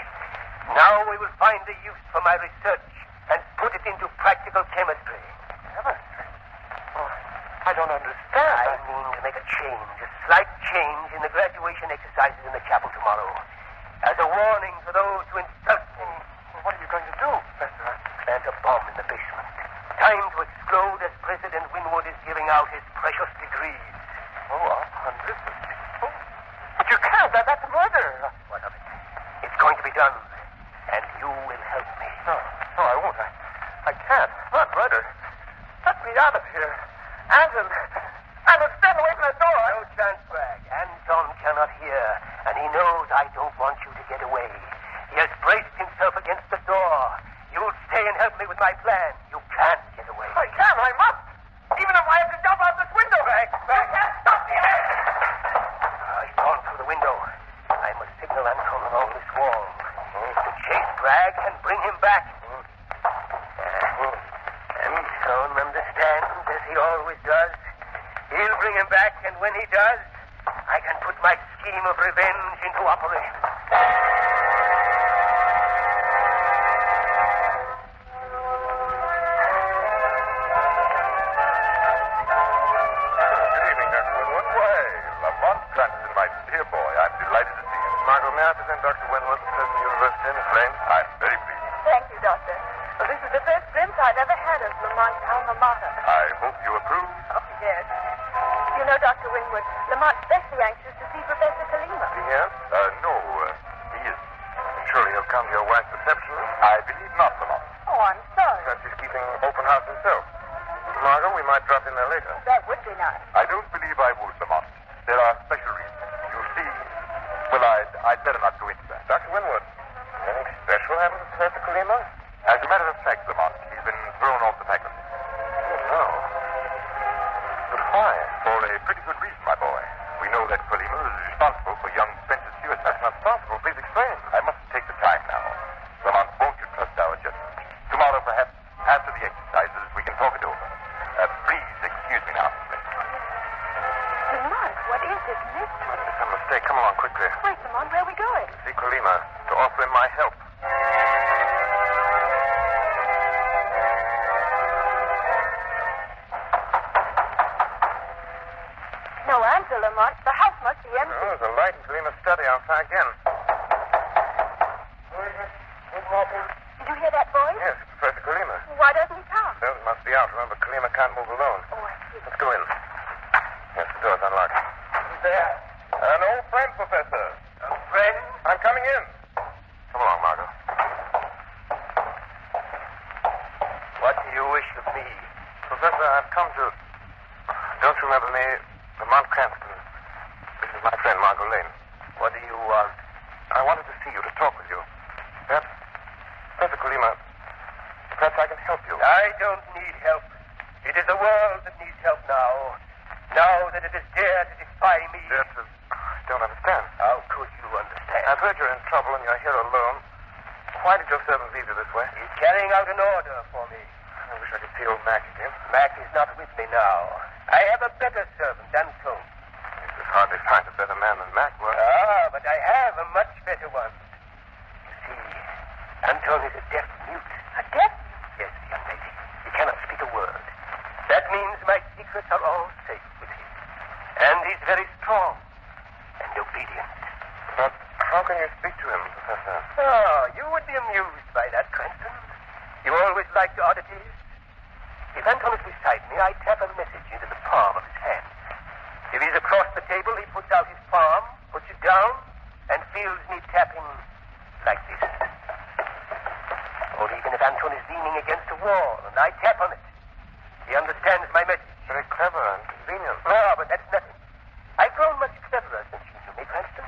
Now we will find the use for my research and put it into practical chemistry. Chemistry? Oh, I don't understand. I mean to make a change, a slight change in the graduation exercises in the chapel tomorrow. As a warning for those who insult me. Well, what are you going to do, Professor? Plant a bomb in the basement. Time to explode as President Winwood is giving out his precious degrees. This is... Oh, but you can't. That's murder. What of it? It's going to be done. And you will help me. No, I won't. I can't. Not murder. Let me out of here. Anton, stand away from the door. No chance, Bragg. Anton cannot hear, and he knows I don't want you to get away. He has braced himself against the door. You'll stay and help me with my plan. You can't get away. I can. I must. Even if I have to jump out this window. Bragg. You can't stop me. He's gone through the window. I must signal Anton along this wall. To chase Bragg and bring him back. Anton understands, as he always does. He'll bring him back, and when he does, I can put my scheme of revenge into operation. Good evening, Dr. Winwood. Why, Lamont Cranston, my dear boy, I'm delighted to see you. Margot, may I present Dr. Winwood, President of the University, Miss Lane? I'm very pleased. Thank you, Doctor. Well, this is the first glimpse I've ever had of Lamont's alma mater. I hope you approve. Oh, yes. You know, Dr. Winwood, Lamont's especially anxious to see Professor Kalima. Yes? No, he is. Surely he'll come to your wife's reception. I believe not, Lamont. Oh, I'm sorry. Perhaps he's keeping open house himself. Margot, we might drop in there later. That would be nice. I don't believe I would, Lamont. There are special reasons. You see, well, I'd better not go into that. Dr. Winwood, anything special happened to Professor Kalima? As a matter of fact, Lamont, he's been thrown off the faculty. Oh, no. But why? For a pretty good reason, my boy. We know that Kalima is responsible for young Spencer's suicide. That's not possible. Please explain. I mustn't take the time now. Lamont, won't you trust our judgment? Tomorrow, perhaps, after the exercises, we can talk it over. Please excuse me now. Lamont, what is this mystery? Must be some mistake. Come along quickly. Wait, Lamont, where are we going? See Kalima to offer him my help. No answer, Lamont. The house must be empty. Oh, there's a light in Kalima's study. I'll try again. Did you hear that voice? Yes, Professor Kalima. Why doesn't he come? Well, it must be out. Remember, Kalima can't move alone. Oh, I see. Let's go in. Yes, the door's unlocked. Who's there? An old friend, Professor. A friend? I'm coming in. Come along, Margot. What do you wish of me? Professor, I've come to... Don't you remember me? Lamont Cranston. This is my friend, Margot Lane. What do you want? I wanted to see you, to talk with you. Perhaps, Professor Kalima, perhaps I can help you. I don't need help. It is the world that needs help now. Now that it has dared to defy me. I don't understand. How could you understand? I've heard you're in trouble and you're here alone. Why did your servant leave you this way? He's carrying out an order for me. I wish I could see old Mac again. Mac is not with me now. I have a better servant, Anton. You could hardly find a better man than Mac was. Ah, but I have a much better one. You see, Anton is a deaf mute. A deaf? Yes, young lady. He cannot speak a word. That means my secrets are all safe with him. And he's very strong and obedient. But how can you speak to him, Professor? Oh, you would be amused by that, Cranston. You always liked oddities. If Anton is beside me, I tap a message into the palm of his hand. If he's across the table, he puts out his palm, puts it down, and feels me tapping like this. Or even if Anton is leaning against a wall and I tap on it, he understands my message. Very clever and convenient. No, but that's nothing. I've grown much cleverer since you knew me, Cranston.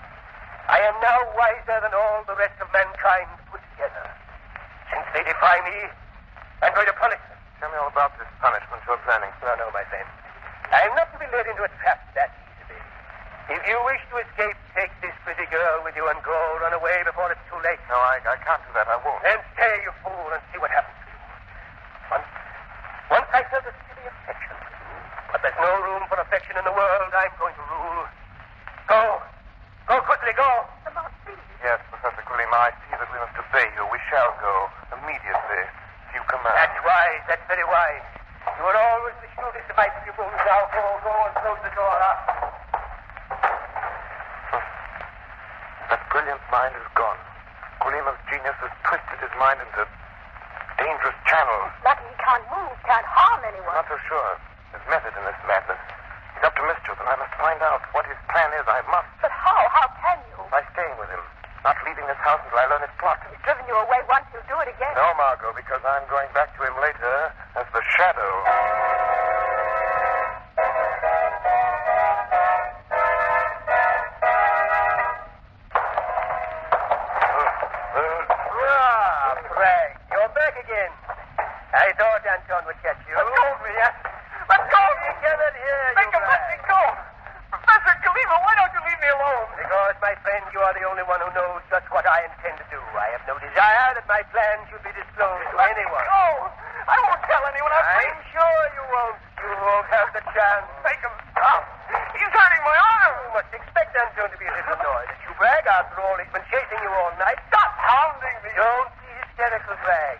I am now wiser than all the rest of mankind put together. Since they defy me, I'm going to punish them. Tell me all about this punishment you're planning. No, my friend. I'm not to be led into a trap that easily. If you wish to escape, take this pretty girl with you and go. Run away before it's too late. No, I can't do that. I won't. Then stay, you fool, and see what happens to you. Once I felt a silly affection for you, but there's no room for affection in the world. I'm going to rule. Go. Go quickly, go. Yes, Professor Kulima, I see that we must obey you. We shall go immediately. If you command. That's wise. That's very wise. You are always the shrewdest of my pupils. Now go and close the door up. That brilliant mind is gone. Kulima's genius has twisted his mind into dangerous channels. Lucky he can't move, can't harm anyone. I'm not so sure. There's method in this madness. He's up to mischief, and I must find out what his plan is. I must. But how? How can you? By staying with him. Not leaving this house until I learn his plot. He's driven you away once, he'll do it again. No, Margot, because I'm going back to him later as the Shadow. Bragg, you're back again. I thought Anton would catch you. Let go of me, yes. Let go of me. You cannot hear Make him let me go. Professor Kalima, why don't you leave me alone? Because, my friend, you are the only one who knows just what I intend to do. I have no desire that my plan should be disclosed to anyone. No, I won't tell anyone. I'm sure you won't. You won't have the chance. Make him stop. He's hurting my arm. You must expect Anton to be a little annoyed at you, Bragg. After all, he's been chasing you all night. Stop hounding me. Don't be hysterical, Bragg.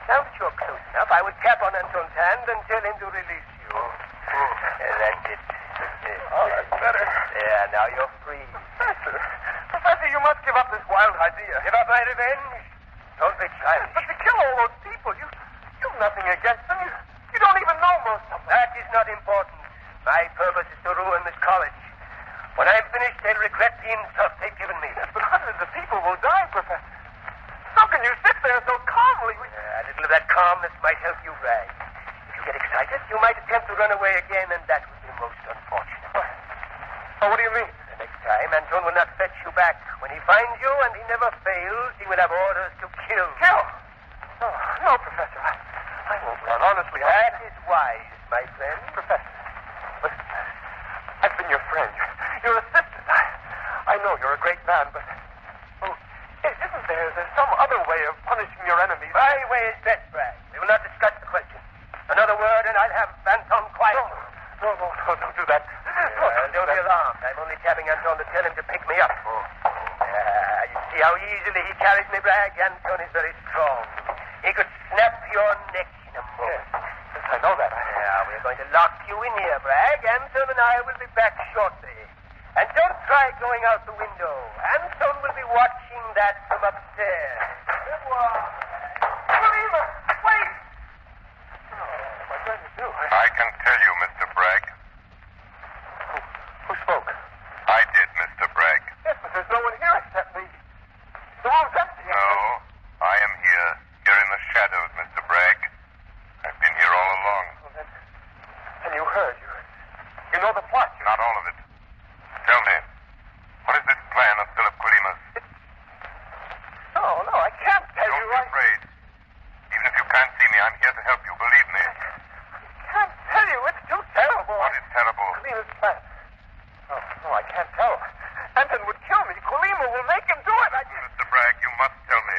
Now that you're close enough, I would tap on Anton's hand and tell him to release you. That's it. Oh, that's better. Yeah, now you're free. Professor, you must give up this wild idea. Give up my revenge? Don't be childish. But to kill all those people, you've nothing against them. You don't even know most of them. That is not important. My purpose is to ruin this college. When I'm finished, they'll regret the insult they've given me. But hundreds of people will die, Professor. How can you sit there so calmly? A little of that calmness might help you, Bragg. If you get excited, you might attempt to run away again, and that would be most unfortunate. Oh, what do you mean? The next time, Anton will not fetch you back. When he finds you, and he never fails, he will have orders to kill. Kill? Oh, no, Professor. I won't run. Honestly, That is wise, my friend. Professor, listen, I've been your friend, your assistant. I know you're a great man, but... Isn't there's some other way of punishing your enemies? My way is best, Bragg. We will not discuss the question. Another word, and I'll have Anton quiet. No, don't do that. Don't be alarmed. I'm only tapping Anton to tell him to pick me up. You see how easily he carries me, Bragg? Anton is very strong. He could snap your neck in a moment. Yes, I know that. We're going to lock you in here, Bragg. Anton and I will be back shortly. And don't try going out the window. Anton will be watching that from upstairs. Kalima, wait! Oh, what am I going to do? I can tell you, Mr. Bragg. Who spoke? I did, Mr. Bragg. Yes, but there's no one here except me. The room's empty. No, I am here in the shadows, Mr. Bragg. I've been here all along. Well, then you heard. You know the plot. Not all of it. Tell me, what is this plan of Philip Kulima's? No, I can't tell Don't you. be afraid. Even if you can't see me, I'm here to help you. Believe me. I can't tell you. It's too terrible. What is terrible? Kulima's plan. No, I can't tell. Anton would kill me. Kulima will make him do it. Mr. Bragg, you must tell me.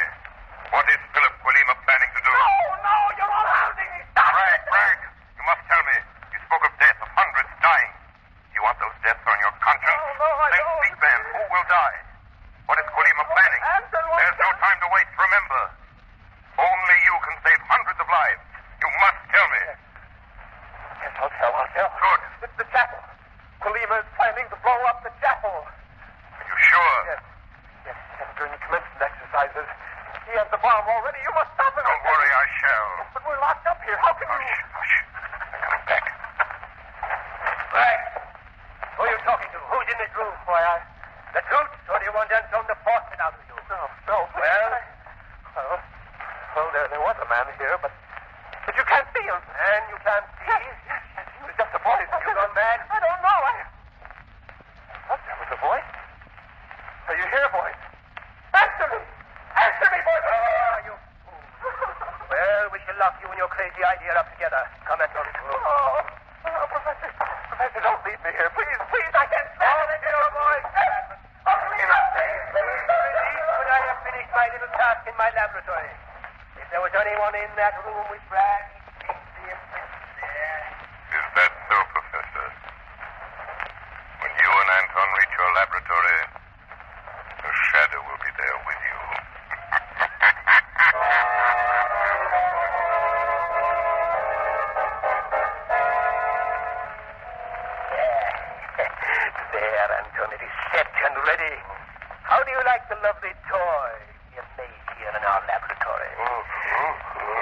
What is Philip Kulima planning to do? No, you're all hounding me. Stop. Bragg, you must tell me. You spoke of death, of hundreds dying. You want those deaths on your conscience? No, I then don't. Speak then. Who will die? What is Kulima planning? Anton will... There's no time to waste. Remember, only you can save hundreds of lives. You must tell me. Yes, I'll tell. Good. It's the chapel. Kulima is planning to blow up the chapel. Are you sure? Yes. During the commencement exercises, he has the bomb already. You must stop him. Don't worry, I shall. But we're locked up here. How can you... Hush. I'm coming back. Bragg, who are you talking to? Who's in this room? Why, The truth, or do you want Anton to force it out of you? No. Well, there was a man here, but you can't see him. And you can't see? Yes. He was just a voice. You gone mad? I don't know. What? That was a voice? Are you here, voice? Answer me, voice! You fool. Well, we shall lock you and your crazy idea up together. Come, Anton. Professor, don't leave me here. Please, I can't stand it. not in my laboratory. If there was anyone in that room with Bragg, he'd see him there. Is that so, Professor? When you and Anton reach your laboratory, the shadow will be there with you. There, Anton, it is set and ready. How do you like the lovely toy you made here in our laboratory?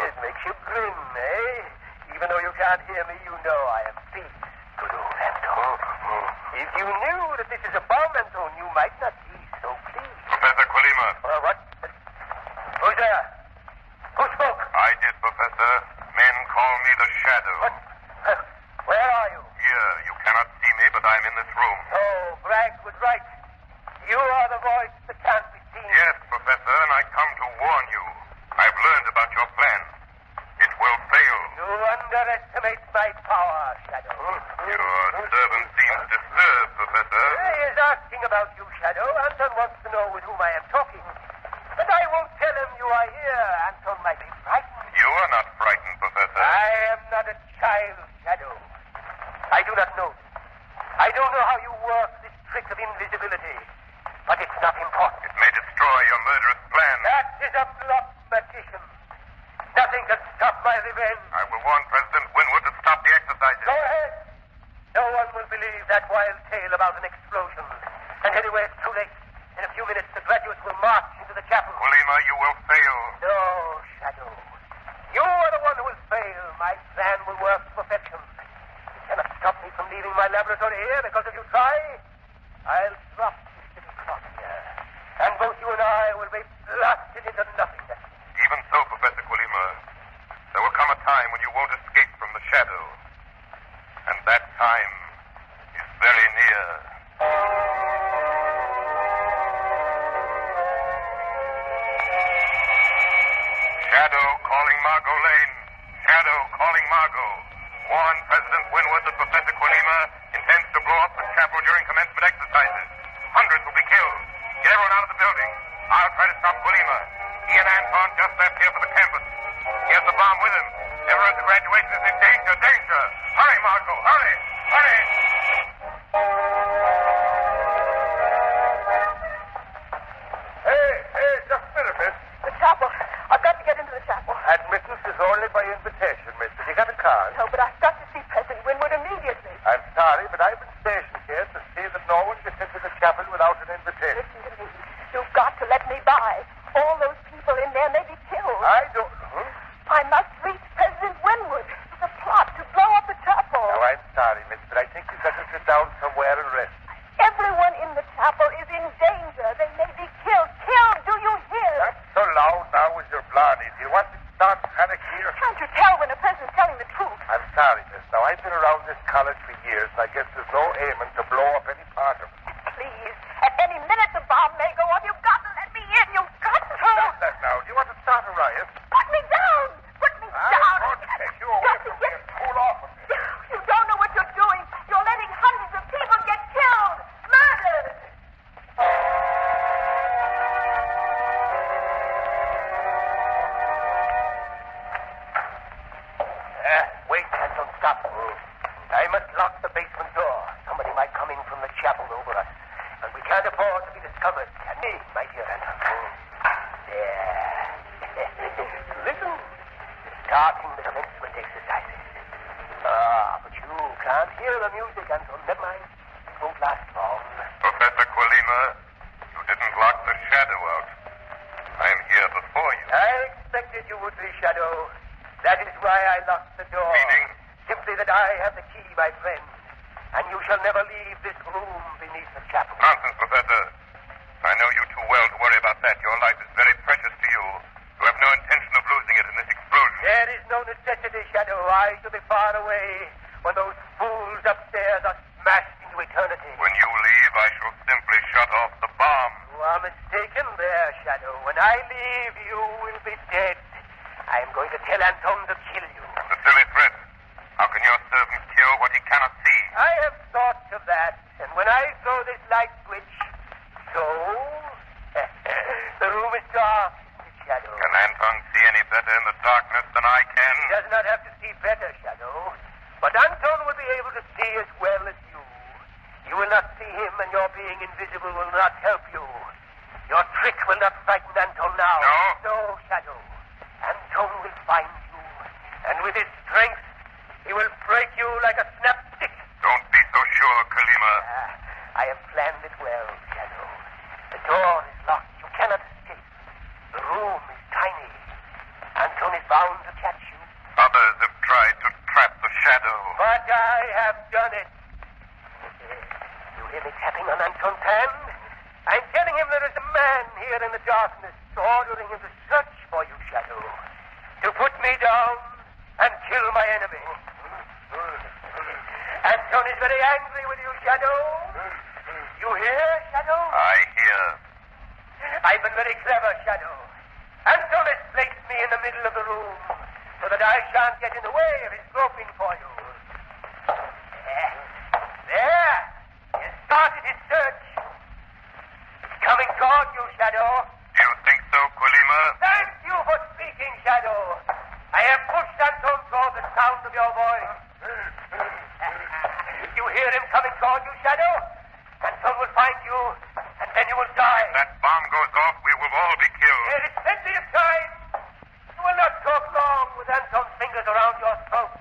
It makes you grin, eh? Even though you can't hear me, you know I am pleased. Good old Anton. If you knew that this is a bomb, Anton, you might not be so pleased. Professor Colima. What? Who's there? Who spoke? I did, Professor. Men call me the Shadow. What? Where are you? Here, you cannot see me, but I'm in this room. Oh, Bragg was right. You are the voice that can't be seen. Yes, Professor, and I come to warn you. I've learned about your plan. It will fail. You underestimate my power, Shadow. Your servant seems disturbed, Professor. He is asking about you, Shadow. Anton wants to know with whom I am talking. But I won't tell him you are here. Anton might be frightened. You are not frightened, Professor. I am not a child, Shadow. I do not know. I don't know how you work this trick of invisibility. But it's not important. It may destroy your murderous plan. That is a bluff, magician. Nothing can stop my revenge. I will warn President Winwood to stop the exercises. Go ahead. No one will believe that wild tale about an explosion. And anyway, it's too late. In a few minutes, the graduates will march into the chapel. Colima, you will fail. No, Shadow. You are the one who will fail. My plan will work to perfection. You cannot stop me from leaving my laboratory here because if you try, I'll drop this little clock here. And both you and I will be blasted into nothingness. Even so, Professor Colima, there will come a time when you won't escape from the shadow. And that time is very near. Shadow calling Margot Lane. Shadow calling Margot. Warn President Winwood that Professor Colima intends to blow up the chapel during commencement exercises. Hundreds will be killed. Get everyone out of the building. I'll try to stop Colima. He and Anton just left here for the campus. He has the bomb with him. Everyone at the graduation is in danger. Danger! Hurry, Margot! Hurry! Hurry! Hey, just a minute, miss. The chapel. I've got to get into the chapel. Admittance is only by invitation, miss. Have you got a card? No, but I've got to see President Winwood immediately. I'm sorry, but I've been stationed here to see that no one gets into the chapel without an invitation. Listen to me. You've got to let me by. All those people in there may be killed. I don't... I must reach President Winwood. It's a plot to blow up the chapel. Now, I'm sorry, miss, but I think you'd better sit down somewhere and rest. Everyone in the chapel is in danger. They may be killed. Killed, do you hear? Not so loud now with your blarney. Do you want to start panic here? Can't you tell when a president's telling the truth? I'm sorry, miss. Now, I've been around this college for years, and I guess there's no aiming to blow up any part of it. Please, at any minute the bomb may go off. You've got to let me in. You've got to. Stop that now. Do you want to start a riot? Put me down. Put me down. I'm going to take you away from me and cool off a bit. You don't know what you're doing. You're letting hundreds of people get killed. Murdered. Wait, Anton, stop. I must lock the basement door. Somebody might come in from the chapel over us. And we can't afford to be discovered, can we, my dear Anton? There. Listen. Starting the commencement exercises. But you can't hear the music, Anton. Never mind. It won't last long. Professor Colima, you didn't lock the shadow out. I'm here before you. I expected you would be, Shadow. That is why I locked the door. Meaning? Simply that I have the key, my friend. And you shall never leave this room beneath the chapel. Nonsense, Professor. I know you too well to worry about that. Your life is very precious to you. You have no intention of losing it in this explosion. There is no necessity, Shadow. I shall be far away when those fools upstairs are smashed into eternity. When you leave, I shall simply shut off the bomb. You are mistaken there, Shadow. When I leave, you will be dead. I am going to tell Anton to kill you. It's a silly threat. How can your servant kill what he cannot see? I have thought of that. And when I throw this light switch, so... the room is dark, Mr. better in the darkness than I can. He does not have to see better, Shadow. But Anton will be able to see as well as you. You will not see him, and your being invisible will not help you. Your trick will not frighten Anton now. No? No, Shadow. Anton will find you, and with his strength, he will break you like a snapstick. Don't be so sure, Kalima. I have planned it well, Shadow. The door is locked. You cannot escape. The room is tiny. Anton is bound to catch you. Others have tried to trap the shadow. But I have done it. You hear me tapping on Anton's hand? I'm telling him there is a man here in the darkness ordering him to search for you, Shadow. To put me down and kill my enemy. Anton is very angry with you, Shadow. You hear, Shadow? I hear. I've been very clever, Shadow. Anton has placed me in the middle of the room so that I shan't get in the way of his groping for you. There. He has started his search. It's coming toward you, Shadow. You think so, Kalima? Thank you for speaking, Shadow. I have pushed Anton toward the sound of your voice. You hear him coming toward you, Shadow? Anton will find you, and then you will die. If that bomb goes off, we will all be killed. There is plenty of time. You will not talk long with Anton's fingers around your throat.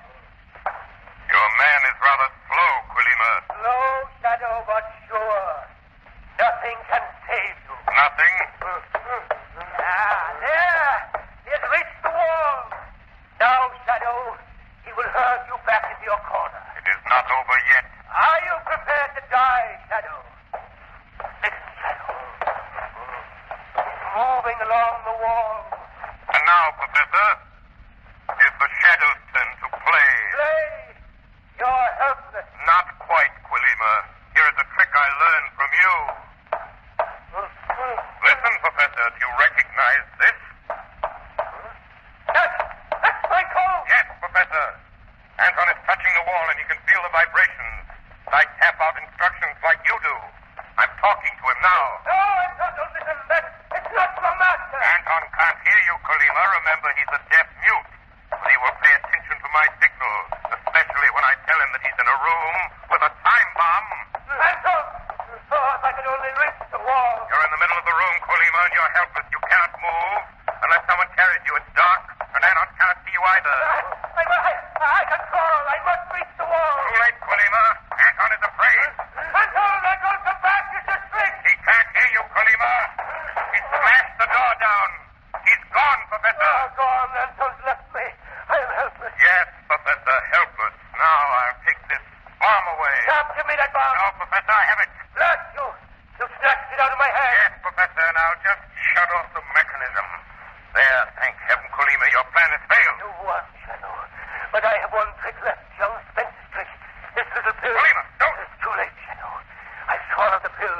Your man is rather slow, Kalima. Slow, Shadow, but sure. Nothing can save you. Nothing? There. He has reached the wall. Now, Shadow, he will hurl you back into your corner. It is not over yet. Are you prepared to die, Shadow? Listen, Shadow. Moving along the wall. And now, Professor, is the shadow's turn to play. Play? You're helpless. Not quite, Kalima. Here is a trick I learned from you. Listen, Professor, do you recognize this? That's my code. Yes, Professor. Anton is touching the wall and he can feel the vibrations. I tap out instructions like you do. I'm talking to him now. No, Anton, don't listen. It's not your master. Anton can't hear you, Kalima. Remember, he's a deaf mute. But he will pay attention to my signals, especially when I tell him that he's in a room with a time bomb. Anton! Oh, if I could only reach the wall. You're in the middle of the room, Kalima, and you're helpless. You cannot move unless someone carries you. It's dark, and Anton cannot see you either. I can crawl. I must reach the wall. Too late, Kalima. Anton is afraid. Anton, I'm going to come back. It's a trick. He can't hear you, Kalima. He smashed the door down. He's gone, Professor. Oh, gone. Anton's left me. I am helpless. Yes, Professor, helpless. Now I'll take this bomb away. Stop. Give me that bomb. No, Professor, I have it. Blast you. You snatched it out of my hand. Yes, Professor. Now just shut off the mechanism. There, thank heaven, Kalima, your plan has failed. You won, Shadow. But I have one trick left. Young Spencer's trick. This little pill. Kalima, don't. It's too late, Shadow. I swallowed the pill.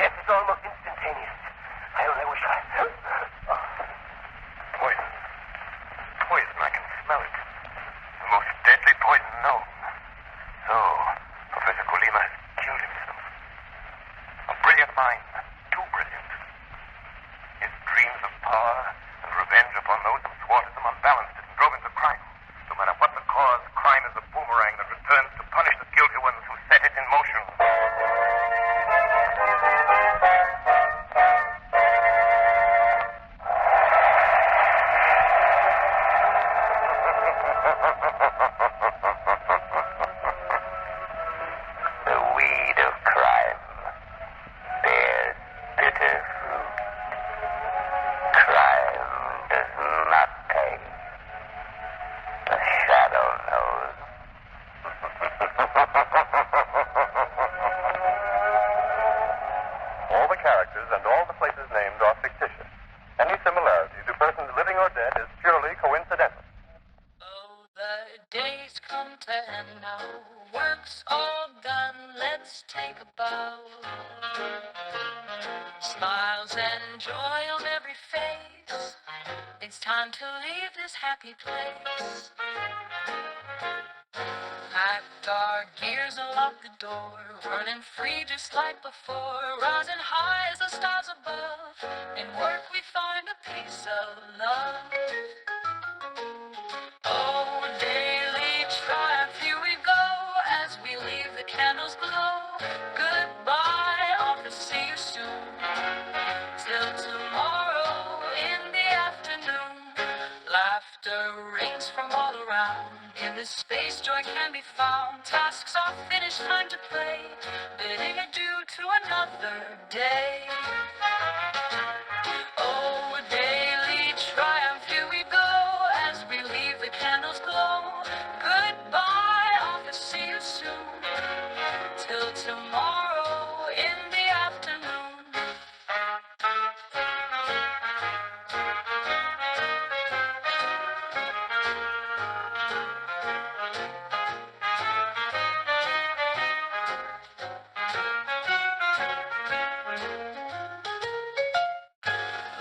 Death is almost instantaneous. I only wish I... Poison. Poison, I can smell it. The most deadly poison known. So, Professor Kalima has killed himself. A brilliant mind. Too brilliant. His dreams of power and revenge upon those who thwarted them unbalanced it and drove him to crime. No matter what the cause, crime is a boomerang that returns to punish the guilty ones who set it in motion. The weed of crime bears bitter fruit. Crime does not pay. The shadow knows. All the characters and all the places named are fictitious. Any similarity to persons living or dead is purely coincidental. Oh, the days come to end now. Work's all done. Let's take a bow. Smiles and joy on every face. It's time to leave this happy place. Packed our gears and locked the door. Running free just like before. Rising high as the stars above. In work we find a piece of love.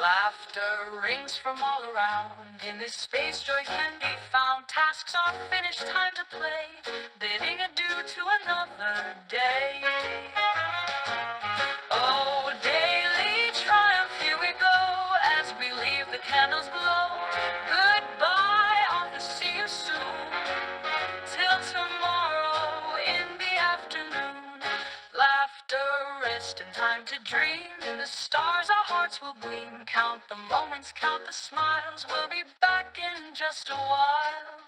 Laughter rings from all around. In this space, joy can be found. Tasks are finished, time to play. Bidding adieu to another day. Oh, daily triumph, here we go. As we leave, the candles glow. Goodbye, Arthur, see you soon. Till tomorrow in the afternoon. Laughter, rest, and time to dream. In the stars our hearts will gleam. Count the moments, count the smiles. We'll be back in just a while.